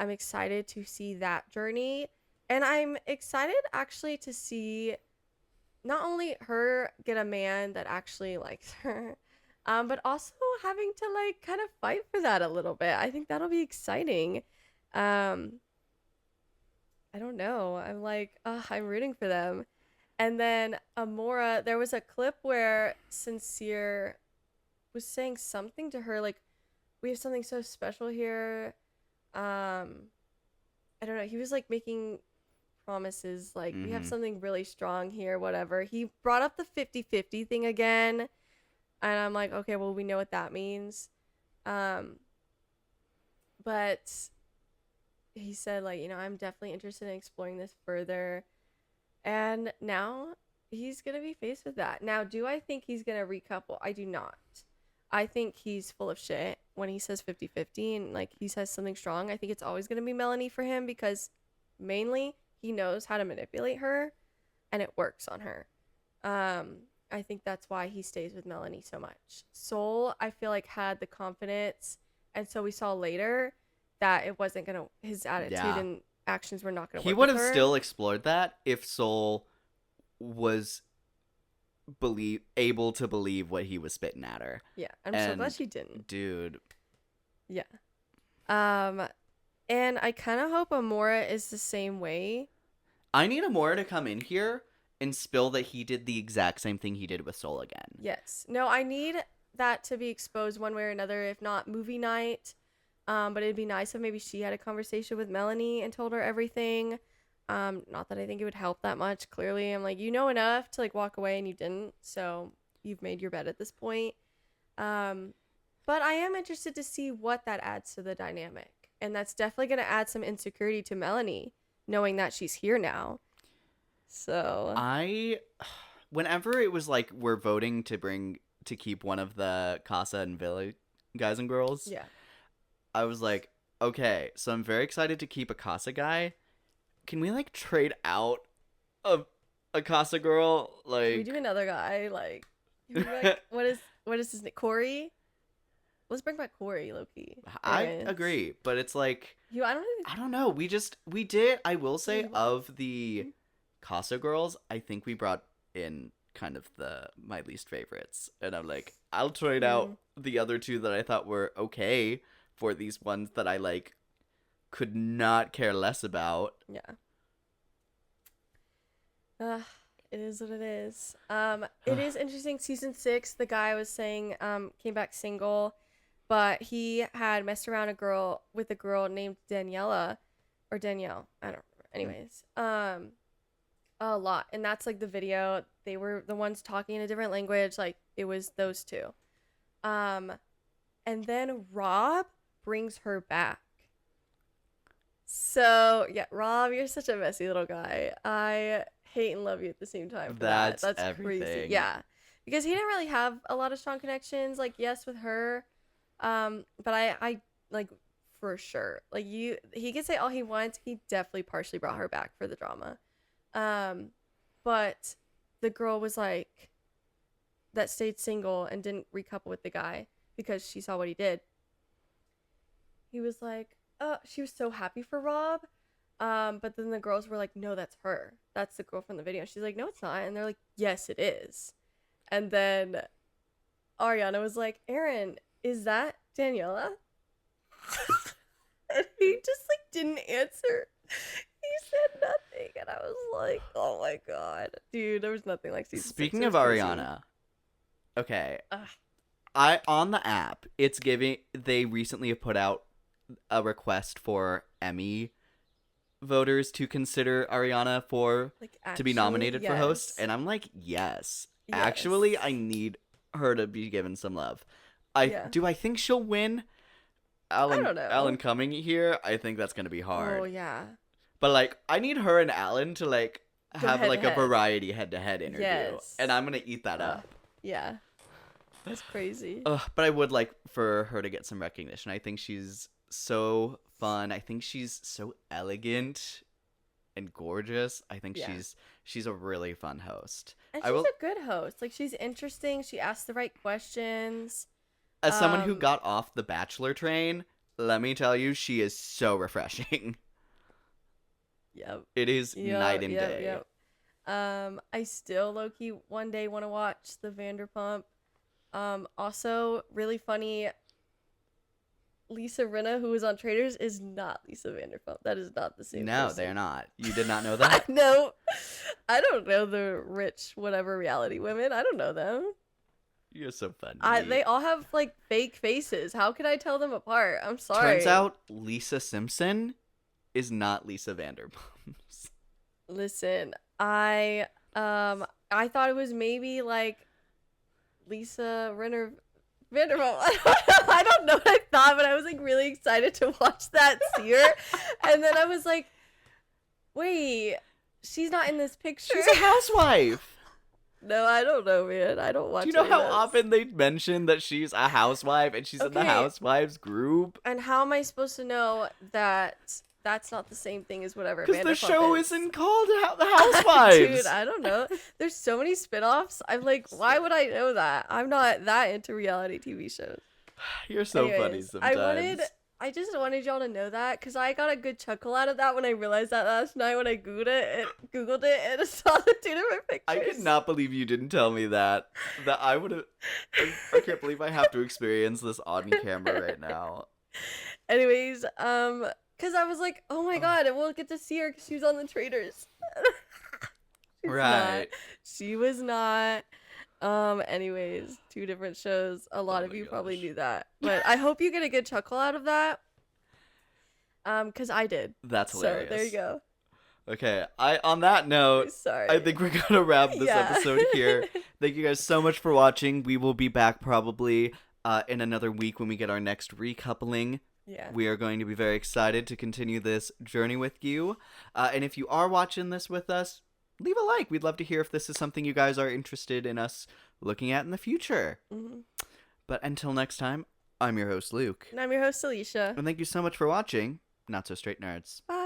I'm excited to see that journey. And I'm excited, actually, to see not only her get a man that actually likes her, but also having to, like, kind of fight for that a little bit. I think that'll be exciting. I don't know. I'm like, I'm rooting for them. And then Amora, there was a clip where Sincere was saying something to her, like, we have something so special here. I don't know. He was like making promises, like, we have something really strong here, whatever. He brought up the 50-50 thing again. And I'm like, okay, well, we know what that means. But he said, like, I'm definitely interested in exploring this further. And now he's going to be faced with that. Now, do I think he's going to recouple? I do not. I think he's full of shit when he says 50-50 and, like, he says something strong. I think it's always going to be Melanie for him because mainly he knows how to manipulate her and it works on her. I think that's why he stays with Melanie so much. Soul, I feel like, had the confidence. And so we saw later that it wasn't gonna, his attitude and actions were not gonna work. He would with have her. still explored that if Soul was able to believe what he was spitting at her. Yeah, I'm so glad she didn't. Dude. Yeah. And I kind of hope Amora is the same way. I need Amora to come in here and spill that he did the exact same thing he did with Soul again. Yes. No, I need that to be exposed one way or another, if not movie night. But it'd be nice if maybe she had a conversation with Melanie and told her everything. Not that I think it would help that much. Clearly, I'm like, you know enough to, like, walk away and you didn't. So you've made your bed at this point. But I am interested to see what that adds to the dynamic. And that's definitely going to add some insecurity to Melanie, knowing that she's here now. So whenever it was like we're voting to keep one of the Casa and Villa guys and girls, yeah, I was like, okay, so I'm very excited to keep a Casa guy. Can we, like, trade out a Casa girl? Like, we do another guy. Like what is his name? Corey. Let's bring back Corey, Loki. I agree, but it's like, I don't know. We did. I will say, of the Casa girls, I think we brought in kind of my least favorites, and I'm like, I'll trade out the other two that I thought were okay for these ones that I, like, could not care less about. Yeah. It is what it is. It is interesting. Season 6, the guy was saying came back single, but he had messed around with a girl named Daniela or Danielle. I don't remember. Anyways, a lot. And that's, like, the video. They were the ones talking in a different language. Like, it was those two. And then Rob brings her back. So, yeah, Rob, you're such a messy little guy. I hate and love you at the same time. That's everything. Crazy. Yeah. Because he didn't really have a lot of strong connections. Like, yes, with her. But I like, for sure. Like, he can say all he wants. He definitely partially brought her back for the drama. But the girl was like, that stayed single and didn't recouple with the guy because she saw what he did. He was like, she was so happy for Rob. But then the girls were like, no, that's her. That's the girl from the video. She's like, no, it's not. And they're like, yes, it is. And then Ariana was like, Aaron, is that Daniela? And he just, like, didn't answer. He said nothing. And I was like, oh my God. Dude, there was nothing like season 6. Speaking of Ariana, okay. On the app, it's giving, they recently have put out a request for Emmy voters to consider Ariana to be nominated for host, and I'm like, yes. Actually, I need her to be given some love. Do I think she'll win? I don't know. Alan coming here, I think that's gonna be hard. Oh yeah. But, like, I need her and Alan to, like, have, like, a variety head-to-head interview, and I'm gonna eat that up. Yeah. That's crazy. But I would like for her to get some recognition. I think she's so fun. I think she's so elegant and gorgeous. I think Yeah. she's a really fun host. And I she's will, a good host. Like, she's interesting. She asks the right questions. as someone who um, got off the Bachelor train, let me tell you, she is so refreshing. Yep. It is night and day. Yep. I still low-key one day want to watch the Vanderpump. Also, really funny, Lisa Rinna, who was on Traders, is not Lisa Vanderpump. That is not the same No, person. they're not. You did not know that? No. I don't know the rich whatever reality women. I don't know them. You're so funny. They all have, like, fake faces. How can I tell them apart? I'm sorry. Turns out Lisa Simpson is not Lisa Vanderpump. Listen, I thought it was maybe like Lisa Renner Vanderpump. I don't know what I thought, but I was like really excited to watch that seer. And then I was like, wait, she's not in this picture. She's a housewife. No, I don't know, man. I don't watch. Do you know any how of those. often they mention that she's a housewife and she's in the Okay. housewives group? And how am I supposed to know that that's not the same thing as whatever? Because the Vanderpump show is? isn't called The Housewives. Dude, I don't know. There's so many spin-offs. I'm like, why would I know that? I'm not that into reality TV shows. You're so funny Anyways, sometimes. I just wanted y'all to know that because I got a good chuckle out of that when I realized that last night when I Googled it and I saw the two different pictures. I could not believe you didn't tell me that. That I would have. I can't believe I have to experience this on camera right now. Anyways, because I was like, oh my god, and we'll get to see her because she was on the Traders. She's Right. not. She was not. Anyways, two different shows. A lot Oh of my you probably gosh. knew that, but I hope you get a good chuckle out of that. Because I did. That's hilarious. So there you go. Okay. On that note, Sorry. I think we're gonna wrap this Yeah. episode here. Thank you guys so much for watching. We will be back probably in another week when we get our next recoupling. Yeah. We are going to be very excited to continue this journey with you. And if you are watching this with us, leave a like. We'd love to hear if this is something you guys are interested in us looking at in the future. Mm-hmm. But until next time, I'm your host, Luke. And I'm your host, Alicia. And thank you so much for watching Not So Straight Nerds. Bye.